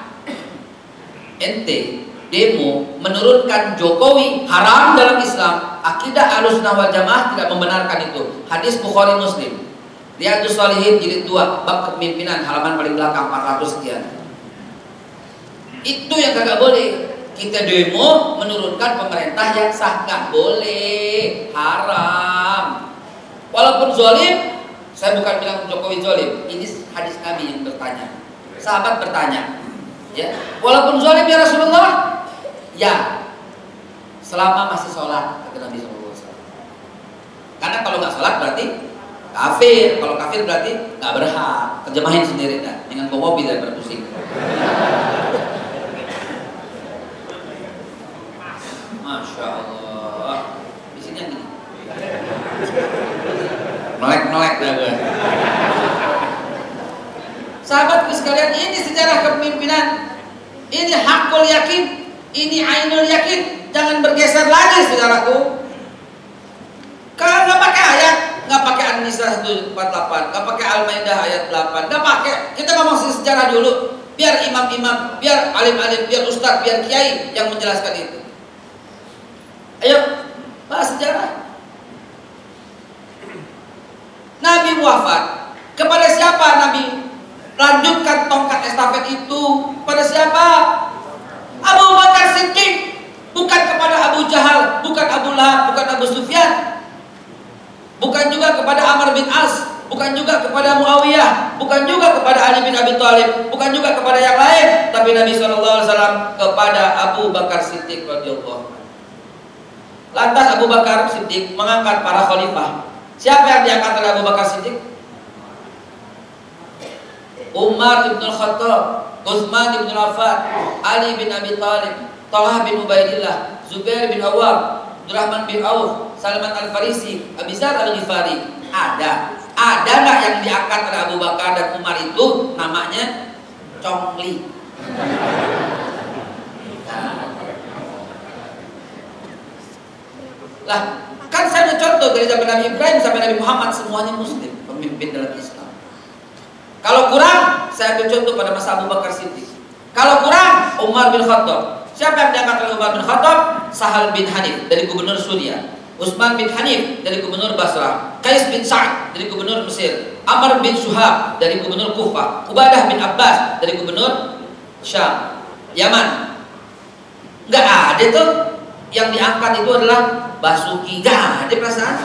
Ente demo menurunkan Jokowi haram dalam Islam. Akidah Ahlussunnah wal Jamaah tidak membenarkan itu. Hadis Bukhari Muslim, Riyadhus Shalihin jilid 2 bab kepemimpinan halaman paling belakang 400 sekian. Itu yang kagak boleh. Kita demo menurunkan pemerintah yang sah, nggak boleh, haram. Walaupun zalim, saya bukan bilang Jokowi zalim. Ini hadis Nabi yang bertanya. Sahabat bertanya, ya, walaupun zalim ya Rasulullah. Ya, selama masih sholat, kata Nabi SAW. Karena kalau nggak sholat berarti kafir. Kalau kafir berarti nggak berhak. Terjemahin sendiri kan, dengan bawa mobil dan berpusing. Masya Allah. Di sini yang gini. Melek-melek dah gue. Sahabatku sekalian, ini sejarah kepemimpinan. Ini hakul yakin. Ini ainul yakin. Jangan bergeser lagi saudaraku. Kalau nggak pakai ayat, nggak pakai An-Nisa 148, nggak pakai Al-Maidah ayat 8, nggak pakai. Kita ngomong sejarah dulu. Biar imam-imam, biar alim-alim, biar ustadz, biar kiai yang menjelaskan itu. Ayo bahas sejarah. Nabi wafat. Kepada siapa Nabi lanjutkan tongkat estafet itu? Pada siapa? Abu Bakar Siddiq. Bukan kepada Abu Jahal, bukan Abu Lahab, bukan Abu Sufyan, bukan juga kepada Amr bin As, bukan juga kepada Muawiyah, bukan juga kepada Ali bin Abi Thalib, bukan juga kepada yang lain, tapi Nabi SAW kepada Abu Bakar Siddiq radhiyallahu anhu. Lantas Abu Bakar Siddiq mengangkat para khalifah. Siapa yang diangkat oleh Abu Bakar Siddiq? Umar bin Khattab, Utsman bin Affan, Ali bin Abi Thalib, Talha bin Ubaidillah, Zubair bin Awwam, Abdurrahman bin Auf, Salman Al-Farisi, Abi Dzar Al-Ghifari. Ada nggak yang diangkat oleh Abu Bakar dan Umar itu namanya Congli? Lah, Kan saya udah contoh dari zaman Nabi Ibrahim sampai Nabi Muhammad semuanya muslim, pemimpin dalam Islam. Kalau kurang, saya ambil contoh pada masa Abu Bakar Siddiq. Kalau kurang, Umar bin Khattab. Siapa yang diangkat oleh Umar bin Khattab? Sahal bin Hanif dari gubernur Suriah, Utsman bin Hanif dari gubernur Basrah, Qais bin Sa'ad dari gubernur Mesir, Amr bin Suhab dari gubernur Kufah, Ubadah bin Abbas dari gubernur Syam, Yaman. Nggak ada tuh yang diangkat itu adalah Basuki, nggak ada perasaan.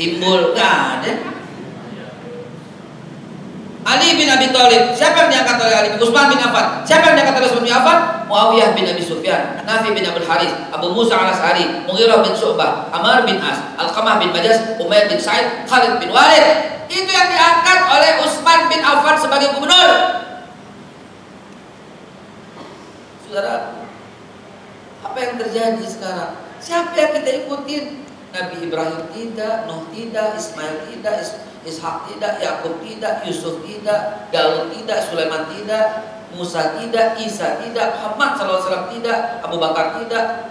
Timbul, nggak ada. Ali bin Abi Thalib, siapa yang diangkat oleh Ali? Utsman bin Affan. Siapa yang diangkat oleh Utsman bin Affan? Muawiyah bin Abi Sufyan, Nafi bin Abdul Haris, Abu Musa al-Asy'ari, Mughirah bin Syu'bah, Amr bin As, Alqamah bin Bajas, Umayyah bin Sa'id, Khalid bin Walid. Itu yang diangkat oleh Utsman bin Affan sebagai gubernur. Saudara, apa yang terjadi sekarang? Siapa yang kita ikutin? Nabi Ibrahim tidak, Nuh tidak, Ismail tidak, Ishak tidak, Yakub tidak, Yusuf tidak, Daud tidak, Sulaiman tidak, Musa tidak, Isa tidak, Muhammad SAW tidak, Abu Bakar tidak,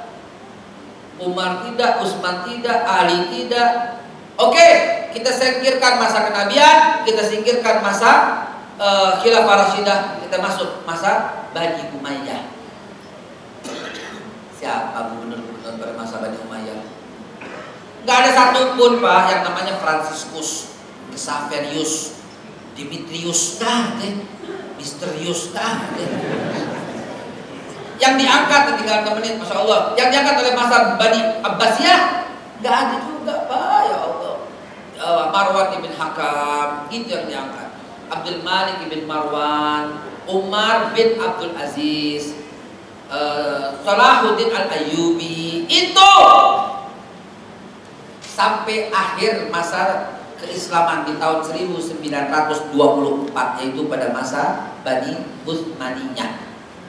Umar tidak, Utsman tidak, Ali tidak. Oke, kita singkirkan masa kenabian, kita singkirkan masa Khilafah Rasyidah, kita masuk masa Bani Umayyah. Siapa gubernur-gubernur pada masa Bani Umayyah? Gak ada satupun Pak yang namanya Fransiskus, Xaverius, Dimitrius, gak ada. Misterius, gak ada. Yang diangkat tinggal 6 menit, Masya Allah. Yang diangkat oleh masa Bani Abbasiyah, gak ada juga Pak, ya Allah. Marwan ibn Hakam, itu yang diangkat. Abdul Malik ibn Marwan, Umar bin Abdul Aziz, Salahuddin Al-Ayyubi, itu sampai akhir masa keislaman di tahun 1924, yaitu pada masa Bani Utsmaniyah.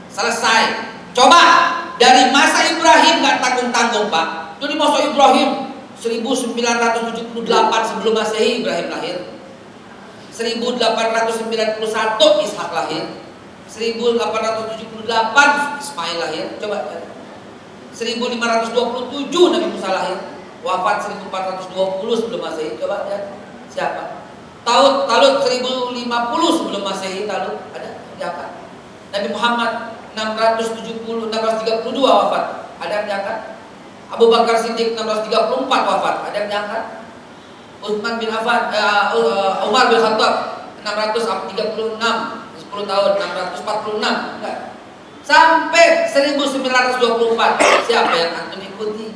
Selesai. Coba dari masa Ibrahim nggak tanggung-tanggung Pak. Jadi masa Ibrahim 1978 sebelum Masehi Ibrahim lahir. 1891 Ishak lahir. 1878 Ismail lahir. Coba 1527 Nabi Musa lahir. Wafat 1420 sebelum Masehi. Coba lihat siapa? Talut 1050 sebelum Masehi. Talut ada? Siapa? Nabi Muhammad 632 wafat. Ada yang diangkat? Abu Bakar Siddiq 634 wafat. Ada yang diangkat? Utsman bin Affan, Umar bin Khattab 636, 10 tahun 646. Enggak. Sampai 1924. Siapa yang antum ikuti?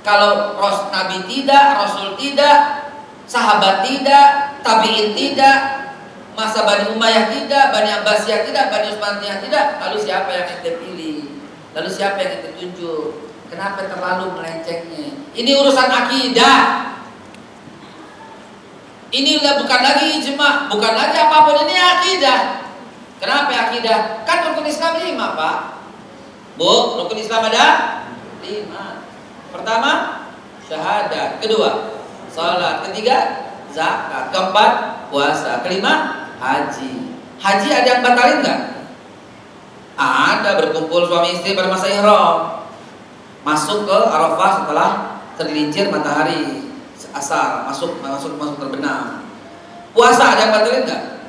Kalau Nabi tidak, Rasul tidak, sahabat tidak, tabi'in tidak, masa Bani Umayyah tidak, Bani Abbasiyah tidak, Bani Utsmaniyah tidak, lalu siapa yang ente pilih? Lalu siapa yang ente tunjuk? Kenapa terlalu melencengnya? Ini urusan akidah. Ini udah bukan lagi ijma, bukan lagi apapun, ini akidah. Kenapa akidah? Kan rukun Islam 5 Pak. Bu, rukun Islam ada 5. Pertama, syahadat. Kedua, salat. Ketiga, zakat. Keempat, puasa. Kelima, haji. Haji ada yang batalin nggak? Ada, berkumpul suami istri pada masa ihram, masuk ke Arafah setelah tergelincir matahari asar, masuk terbenam. Puasa ada yang batalin nggak?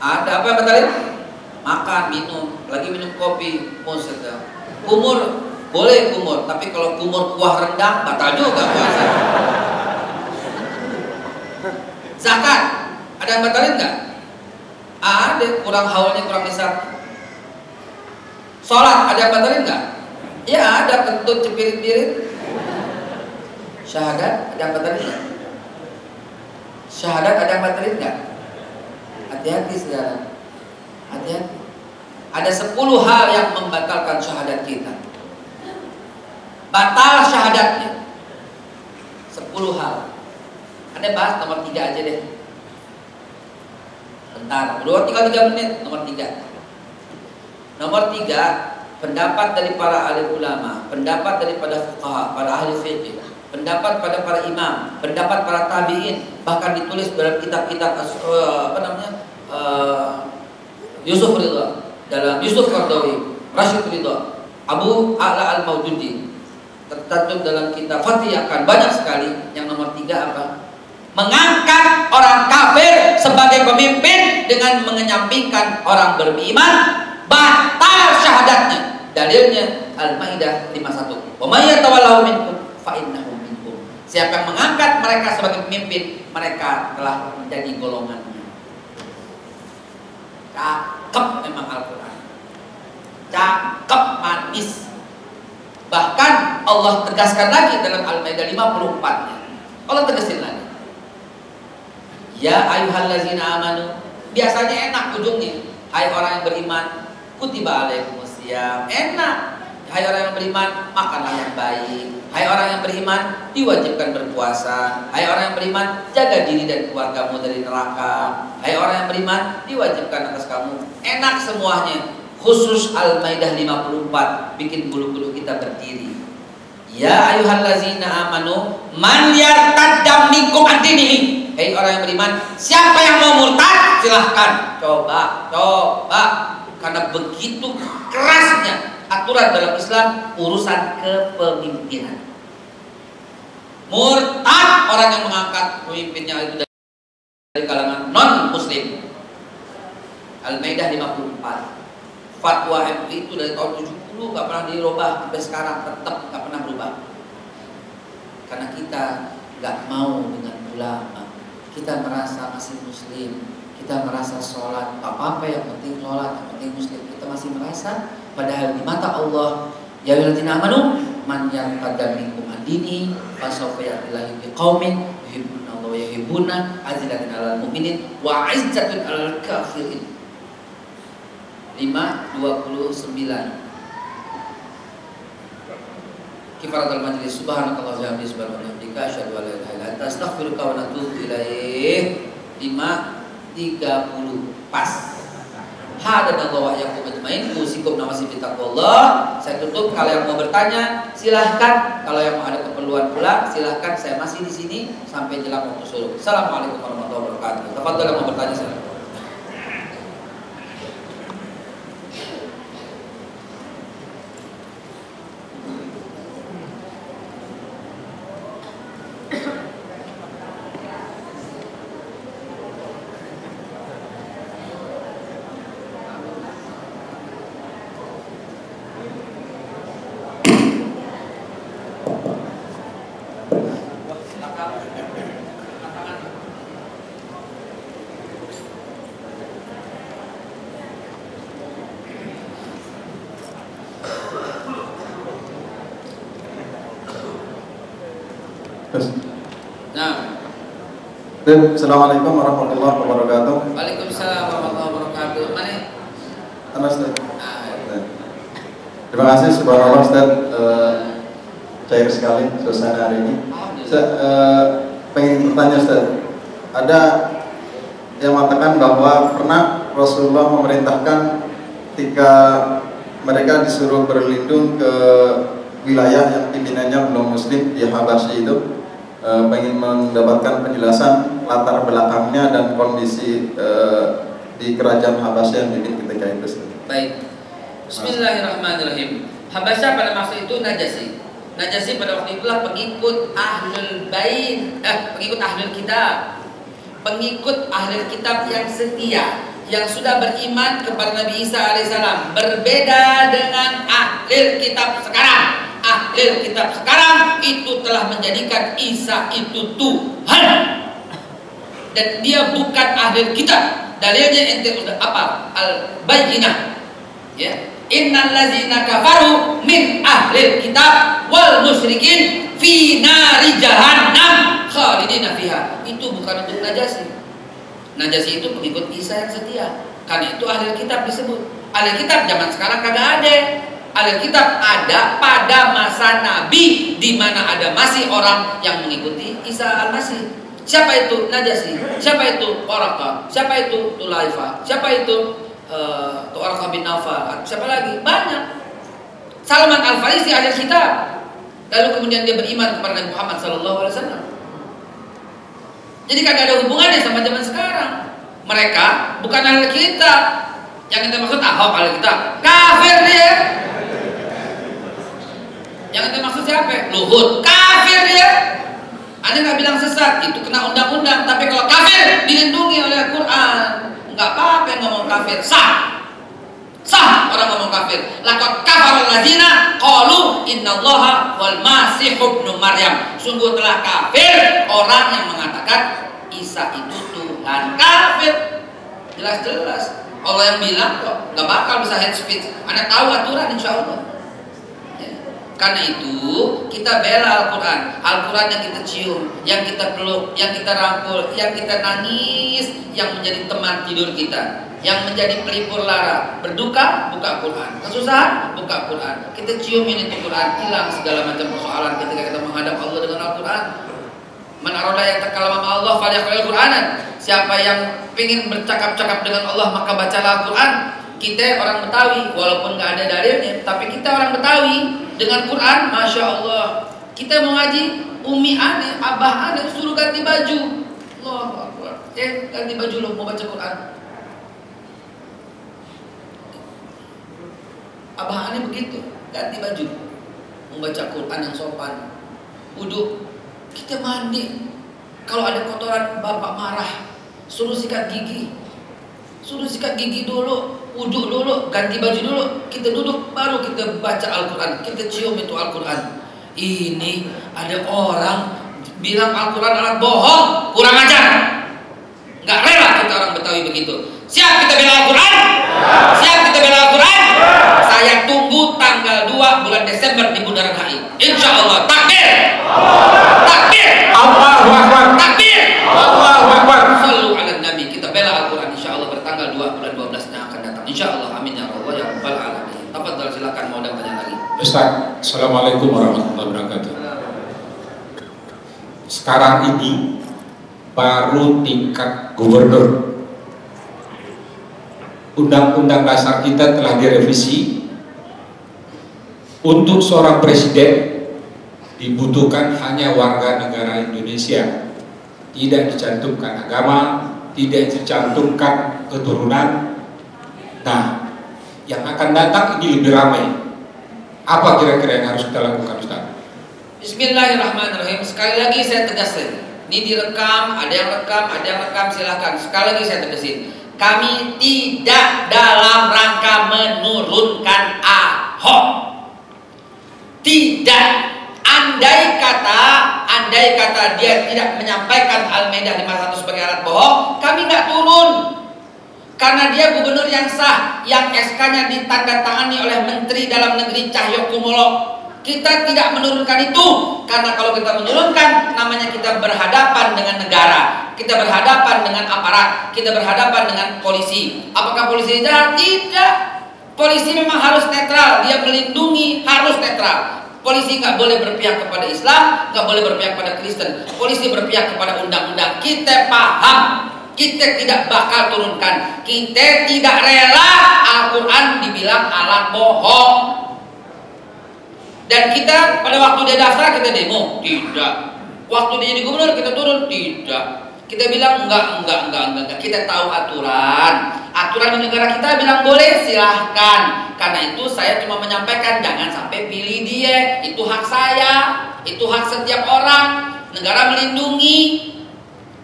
Ada. Apa yang batalin? Makan, minum, lagi minum kopi, musada. Kumur boleh kumur, tapi kalau kumur kuah rendang batal juga puasa. Zakat ada yang batalin nggak? Ada, kurang haulnya, kurang nisab. Sholat ada yang batalin nggak? Ya ada, kentut cepirit-pirit. Syahadat ada yang batalin nggak? Syahadat ada yang batalin nggak? Hati-hati saudara, hati-hati. Ada 10 hal yang membatalkan syahadat kita. Batal syahadatnya 10 hal. Anda bahas nomor 3 aja deh. Bentar, tinggal 3 menit. Nomor 3. Nomor 3, pendapat dari para alim ulama, pendapat daripada fuqaha, para ahli fiqh, pendapat pada para imam, pendapat para tabi'in, bahkan ditulis dalam kitab-kitab Yusuf Ridha, dalam Yusuf Qaradawi, Rashid Ridha, Abu A'la al-Maududi, tercantum dalam kitab Fatih akan banyak sekali. Yang nomor 3 apa? Mengangkat orang kafir sebagai pemimpin dengan mengenyampingkan orang beriman, batal syahadatnya. Dalilnya Al-Maidah 51. Wa may yatawallahu minkum fa innahu minkum. Siapa yang mengangkat mereka sebagai pemimpin, mereka telah menjadi golongannya. Cakep memang Al-Quran, cakep, manis. Bahkan Allah tegaskan lagi dalam Al-Maidah 54-nya. Allah tegasin lagi. Ya ayyuhallazina amanu. Biasanya enak ujungnya. Hai orang yang beriman, kutiba alaikumusiyam. Enak. Hai orang yang beriman, makanlah yang baik. Hai orang yang beriman, diwajibkan berpuasa. Hai orang yang beriman, jaga diri dan keluargamu dari neraka. Hai orang yang beriman, diwajibkan atas kamu. Enak semuanya. Khusus Al-Maidah 54 bikin bulu-bulu kita berdiri. Ya ayyuhallazina amanu man yartadda minkum an dinihi. Hei orang yang beriman, siapa yang mau murtad silahkan. Coba. Karena begitu kerasnya aturan dalam Islam urusan kepemimpinan. Murtad orang yang mengangkat pemimpinnya itu dari kalangan non muslim. Al-Maidah 54. Fatwa MUI itu dari tahun 70 gak pernah dirubah sampai sekarang, tetap gak pernah berubah. Karena kita gak mau dengan ulama. Kita merasa masih muslim, kita merasa sholat, apa-apa yang penting sholat, yang penting muslim. Kita masih merasa, padahal di mata Allah, ya ayyuhallazina amanu man yartadda minkum an dini fasawfa ya'tillahi biqaumin yuhibbuna wa yuhibbuna azillatin 'alal mu'minin wa 'izzatun 'alal kafirin. 5:29. Kifaratul majlis. Subhanakallah wa bihamdihi subhanaka asyhadu an la ilaha illa anta astaghfiruka wa atubu ilaih. 5:30 pas. Hadanallahu wa iyyakum ajmain. Usikum nawasi bitaqwallah. Saya tutup. Kalau yang mau bertanya silahkan. Kalau yang mau ada keperluan pulang silahkan. Saya masih di sini sampai jelang waktu subuh. Assalamualaikum warahmatullahi wabarakatuh. Tafadhol yang mau bertanya silahkan. Assalamualaikum warahmatullahi wabarakatuh. Waalaikumsalam warahmatullahi wabarakatuh. Mana? Ustaz. Terima kasih subhanallah Ustaz. Cair sekali suasana hari ini. Saya pengen bertanya Ustaz. Ada yang mengatakan bahwa pernah Rasulullah memerintahkan ketika mereka disuruh berlindung ke wilayah yang pimpinannya belum muslim di Habasyi itu, pengen mendapatkan penjelasan latar belakangnya dan kondisi di kerajaan Habasyah yang dipimpin ketika itu. Baik. Bismillahirrahmanirrahim. Habasyah pada masa itu Najasyi. Najasyi pada waktu itulah pengikut Ahlul Bait, pengikut Ahlul Kitab. Pengikut Ahlul Kitab yang setia, yang sudah beriman kepada Nabi Isa alaihissalam. Berbeda dengan Ahlul Kitab sekarang. Ahlul Kitab sekarang itu telah menjadikan Isa itu Tuhan, dan dia bukan Ahlul Kitab. Dalilnya ente udah apa? Al-Bayyinah. Ya. Innal ladzina kafaru min ahlil kitab wal musyrikin fi nari jahannam khalidina fiha. Itu bukan untuk Najasyi. Najasyi itu pengikut Isa yang setia. Karena itu ahlul kitab disebut. Ahlul kitab zaman sekarang kagak ada. Ahlul kitab ada pada masa Nabi, di mana ada masih orang yang mengikuti Isa al-Masih. Siapa itu Najasyi? Siapa itu Waraqah? Siapa itu Tulaifah? Siapa itu Waraqah bin Nawfal? Siapa lagi? Banyak. Salman al-Farisi ahlul kitab. Lalu kemudian dia beriman kepada Nabi Muhammad SAW. Jadi kagak ada hubungannya sama zaman sekarang. Mereka bukan ahlul kitab. Yang kita maksud Ahok ahlul kitab. Kafir dia. Yang ente maksud siapa? Luhut. Kafir dia. Anda nggak bilang sesat, itu kena undang-undang. Tapi kalau kafir dilindungi oleh Quran, nggak apa-apa yang ngomong kafir, sah. Sah orang ngomong kafir. Laqad kafarul ladzina qalu innallaha wal masih ibnu Maryam. Sungguh telah kafir orang yang mengatakan Isa itu Tuhan. Kafir. Jelas-jelas. Allah yang bilang kok, nggak bakal bisa hate speech. Anda tahu aturan insya Allah. Karena itu kita bela Al-Quran. Al-Quran yang kita cium, yang kita peluk, yang kita rangkul, yang kita nangis, yang menjadi teman tidur kita, yang menjadi pelipur lara. Berduka, buka Quran. Kesusahan, buka Quran. Kita cium ini ke Quran, hilang segala macam persoalan ketika kita menghadap Allah dengan Al-Quran. Man arada yang terkalam sama Allah falyaqra'il Qur'anan. Siapa yang ingin bercakap-cakap dengan Allah maka bacalah Al-Quran. Kita orang Betawi, walaupun nggak ada dalilnya, tapi kita orang Betawi dengan Quran, masya Allah. Kita mau ngaji, umi aneh, abah aneh, suruh ganti baju. Allahu Akbar. Ganti baju lo, mau baca Quran. Abah aneh begitu, ganti baju, mau baca Quran yang sopan. Wudhu, kita mandi. Kalau ada kotoran bapak marah, suruh sikat gigi. Suruh sikat gigi dulu, wudhu dulu, ganti baju dulu, kita duduk, baru kita baca Al-Quran, kita cium itu Al-Quran. Ini ada orang bilang Al-Quran alat bohong, kurang ajar. Nggak rela kita orang Betawi begitu. Siap kita bela Al-Quran? Siap kita bela Al-Quran? Saya tunggu tanggal 2 bulan Desember di Bundaran HI. Insya Allah. Takbir! Takbir! Allahu Akbar! Takbir! Allahu Akbar! Sallu ala Nabi. Kita bela Al-Quran insya Allah bertanggal 2 bulan 12 yang akan datang. Insya Allah. Amin ya Allah ya Rabbal alamin. Tafadhal, silakan mau ada tanya lagi. Ustaz, Assalamualaikum warahmatullahi wabarakatuh. Sekarang ini baru tingkat gubernur. Undang-undang dasar kita telah direvisi. Untuk seorang presiden dibutuhkan hanya warga negara Indonesia. Tidak dicantumkan agama, tidak dicantumkan keturunan. Nah, yang akan datang ini lebih ramai. Apa kira-kira yang harus kita lakukan, Ustaz? Bismillahirrahmanirrahim. Sekali lagi saya tegaskan. Ini direkam, ada yang rekam, silahkan. Sekali lagi saya tegasin. Kami tidak dalam rangka menurunkan Ahok. Tidak. Andai kata dia tidak menyampaikan Al-Maidah 51 sebagai alat bohong, kami nggak turun. Karena dia gubernur yang sah, yang SK-nya ditandatangani oleh Menteri Dalam Negeri Cahyokumolo. Kita tidak menurunkan itu, karena kalau kita menurunkan, namanya kita berhadapan dengan negara, kita berhadapan dengan aparat, kita berhadapan dengan polisi. Apakah polisi jahat? Tidak. Polisi memang harus netral, dia melindungi, harus netral. Polisi nggak boleh berpihak kepada Islam, nggak boleh berpihak pada Kristen. Polisi berpihak kepada undang-undang. Kita paham. Kita tidak bakal turunkan. Kita tidak rela Al-Quran dibilang alat bohong. Dan kita pada waktu dia daftar kita demo, tidak. Waktu dia jadi gubernur kita turun, tidak. Kita bilang enggak. Kita tahu aturan. Aturan di negara kita bilang boleh, silahkan. Karena itu saya cuma menyampaikan jangan sampai pilih dia. Itu hak saya, itu hak setiap orang. Negara melindungi.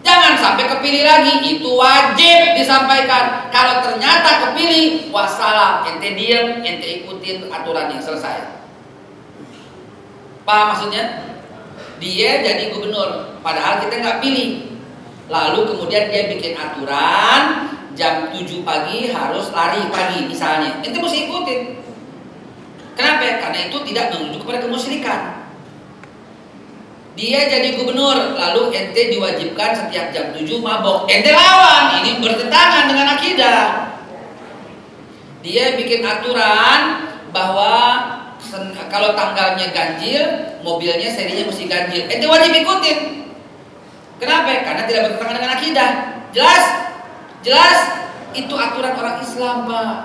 Jangan sampai kepilih lagi, itu wajib disampaikan. Kalau ternyata kepilih, wassalam, ente diam, ente ikutin aturannya, selesai. Paham maksudnya? Dia jadi gubernur, padahal kita nggak pilih. Lalu kemudian dia bikin aturan, jam 7 pagi harus lari pagi misalnya. Ente mesti ikutin. Kenapa? Karena itu tidak menuju kepada kemusyrikan. Dia jadi gubernur, lalu ente diwajibkan setiap jam 7 mabok. Ente lawan, ini bertentangan dengan akidah. Dia bikin aturan bahwa kalau tanggalnya ganjil, mobilnya serinya mesti ganjil. Ente wajib ikutin. Kenapa? Karena tidak bertentangan dengan akidah. Jelas? Jelas? Itu aturan orang Islam, Pak.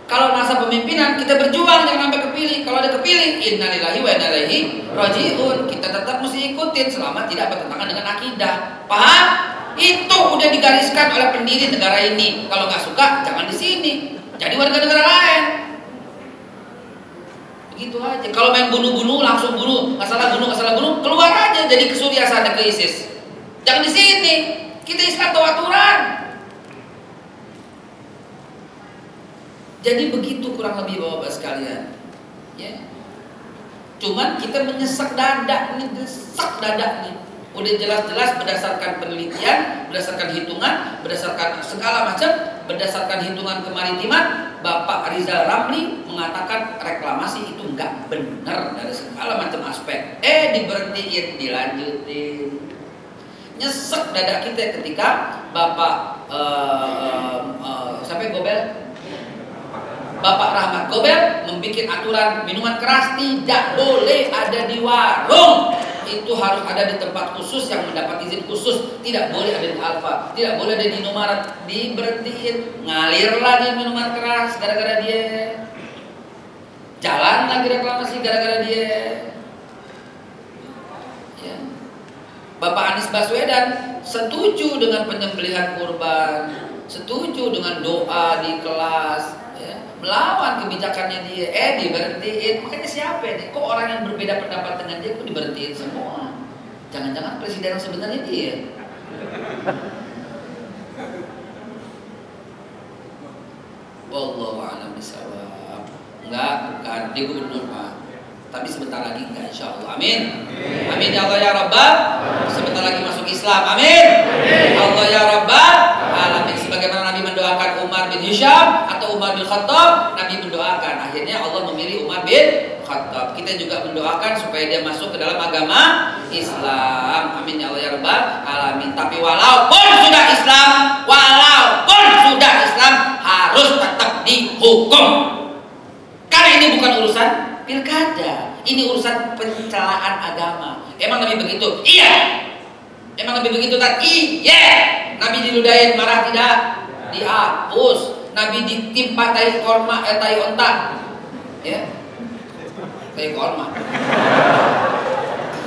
Kalau masa pemimpinan kita berjuang jangan sampai kepilih. Kalau ada kepilih, innalillahi wa inna ilaihi rajiun. Kita tetap mesti ikutin selama tidak bertentangan dengan akidah. Paham? Itu udah digariskan oleh pendiri negara ini. Kalau nggak suka, jangan di sini. Jadi warga negara lain. Begitu aja. Kalau main bunuh-bunuh langsung bunuh, nggak salah bunuh, keluar aja jadi ke Suriah sana, ke ISIS. Jangan di sini. Kita Islam tahu aturan. Jadi begitu kurang lebih Bapak-bapak sekalian. Ya. Cuman kita menyesak dada nih, udah jelas-jelas berdasarkan penelitian, berdasarkan hitungan, berdasarkan segala macam, berdasarkan hitungan kemaritiman, Bapak Rizal Ramli mengatakan reklamasi itu enggak benar dari segala macam aspek. Diberhentiin, dilanjutin. Nyesek dada kita ketika Bapak sampai Gobel, Bapak Rahmat Gobel membuat aturan minuman keras tidak boleh ada di warung. Itu harus ada di tempat khusus yang mendapat izin khusus. Tidak boleh ada di Alfa, tidak boleh ada di Indomaret. Diberhentiin, ngalir lagi minuman keras gara-gara dia. Jalan lagi reklamasi gara-gara dia. Ya. Bapak Anies Baswedan setuju dengan penyembelihan kurban, setuju dengan doa di kelas, ya, melawan kebijakannya dia, diberhentiin. Makanya siapa nih? Kok orang yang berbeda pendapat dengan dia kok diberhentiin semua? Jangan-jangan presiden yang sebenarnya dia. Wallahu a'lam bishawab. Enggak, bukan dia gubernur Pak. Tapi sebentar lagi enggak, insya Allah. Amin. Amin ya Allah ya Rabbal. Sebentar lagi masuk Islam. Amin. Allah ya Rabbal alamin. Sebagaimana Nabi mendoakan Umar bin Hisham atau Umar bin Khattab, Nabi mendoakan. Akhirnya Allah memilih Umar bin Khattab. Kita juga mendoakan supaya dia masuk ke dalam agama Islam. Amin ya Allah ya Rabbal alamin. Tapi walaupun sudah Islam, harus tetap dihukum. Karena ini bukan urusan pilkada, ini urusan pencelaan agama. Emang Nabi begitu? Iya. Emang Nabi begitu kan? Iya. Nabi diludahin marah tidak? Dihapus. Nabi ditimpa tai korma, tai onta. Ya. Tai korma.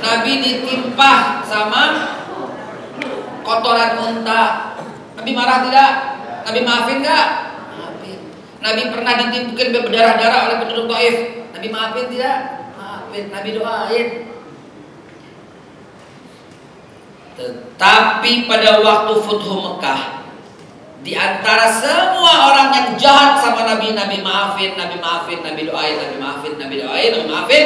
Nabi ditimpa sama kotoran unta. Nabi marah tidak? Nabi maafin enggak? Maafin. Nabi pernah ditimpukin berdarah-darah oleh penduduk Taif. Nabi maafin tidak? Maafin. Nabi doain. Tetapi pada waktu Futhu Mekah, di antara semua orang yang jahat sama Nabi, Nabi maafin, Nabi doain, Nabi maafin.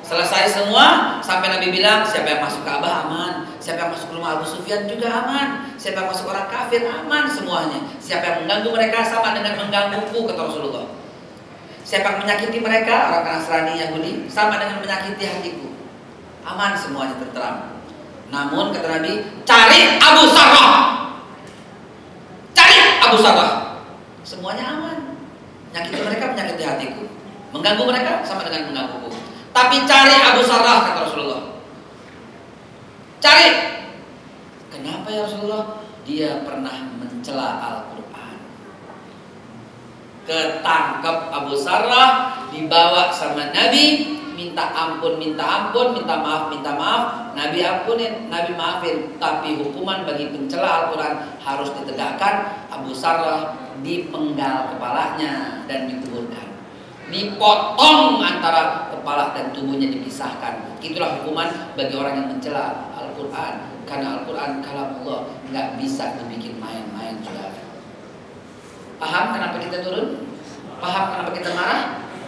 Selesai semua, sampai Nabi bilang, siapa yang masuk Ka'bah aman, siapa yang masuk rumah Abu Sufyan juga aman, siapa yang masuk orang kafir aman semuanya. Siapa yang mengganggu mereka sama dengan menggangguku, kata Rasulullah. Siapa yang menyakiti mereka, orang Nasrani Yahudi, sama dengan menyakiti hatiku. Aman semuanya, tenteram. Namun kata Nabi, cari Abu Sarrah. Semuanya aman. Menyakiti mereka, menyakiti hatiku. Mengganggu mereka sama dengan menggangguku. Tapi cari Abu Sarrah, kata Rasulullah. Cari. Kenapa ya Rasulullah? Dia pernah mencela Al-Quran. Ketangkep Abu Sarrah, dibawa sama Nabi, minta ampun, minta maaf. Nabi ampunin, Nabi maafin. Tapi hukuman bagi pencela Al-Quran harus ditegakkan. Abu Sarrah dipenggal kepalanya dan dikuburkan. Dipotong antara kepala dan tubuhnya, dipisahkan. Itulah hukuman bagi orang yang mencela Al-Quran. Karena Al-Quran kalam Allah, nggak bisa dibikin main-main, saudara. Paham kenapa kita turun? Paham kenapa kita marah?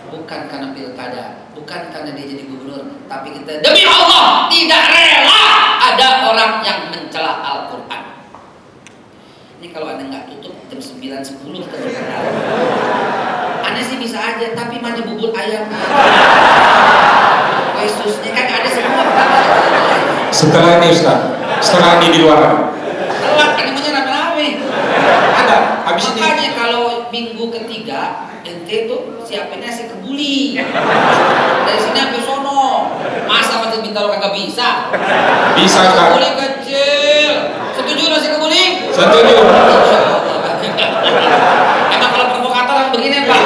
Bukan karena pilkada, bukan karena dia jadi gubernur, tapi kita demi Allah tidak rela ada orang yang mencela Al-Quran. Ini kalau Anda nggak tutup jam 9.10 kita bergerak. Anda sih bisa aja, tapi mana bubur ayam? Yesusnya kan ada semua. Setelah ini Ustaz, setelah ini di luar. Telat, kan namanya rame-rame. Ada, habis ini. Makanya kalau minggu ketiga ente tuh siapin nasi kebuli. Dari sini sampai sono. Masa masih minta lo kagak bisa? Bisa kan? Kebuli kecil. Setuju nasi kebuli? Setuju. Emang kalau provokator yang begini Pak.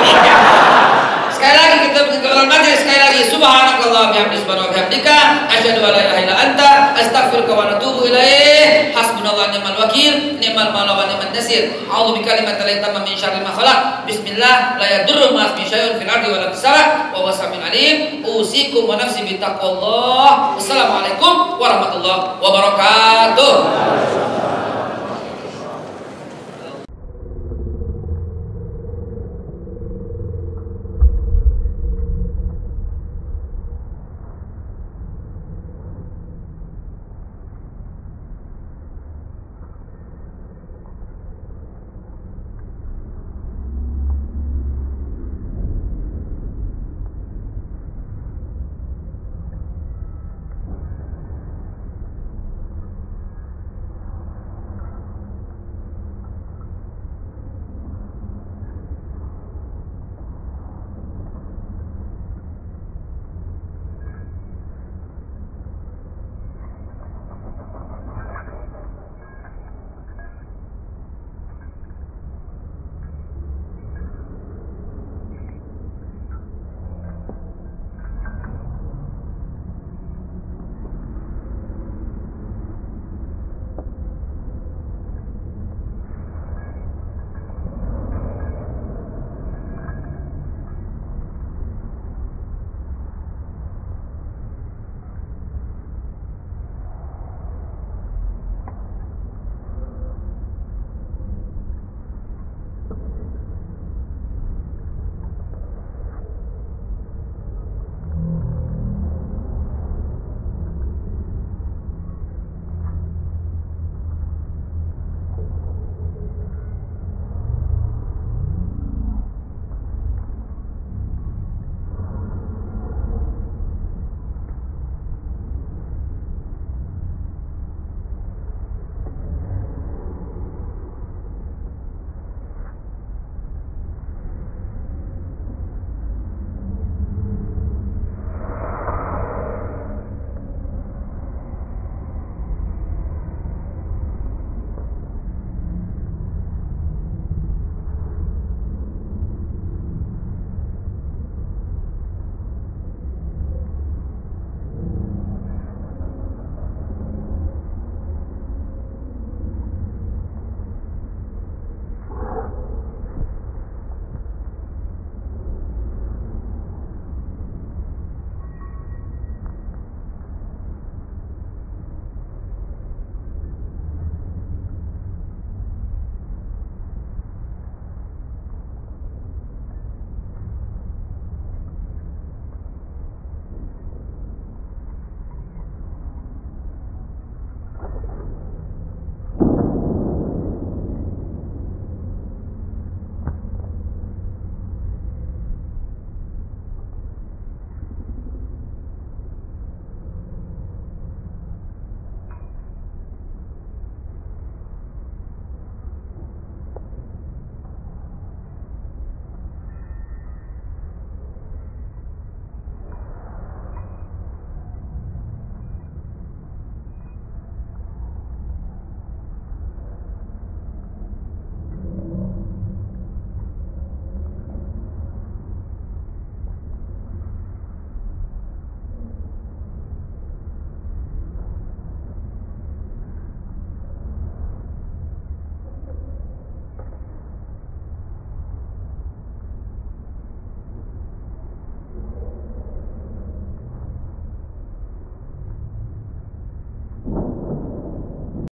Sekali lagi kita berkenalan aja sekali lagi. Subhanakallah bihamdika subhanaka bihamdika asyhadu an la ilaha illa anta astaghfiruka wa atubu ilaik. Hasbunallah ni'mal wakil, ni'mal maula wa ni'man nasir. A'udzu bikalimatillahit tammati min syarri ma khalaq. Bismillah, la yadurru ma ismihi syai'un fil ardi wa la fis sama', wa huwas samiul alim. Usikum wa nafsi bittaqwallah. Wassalamualaikum warahmatullahi wabarakatuh.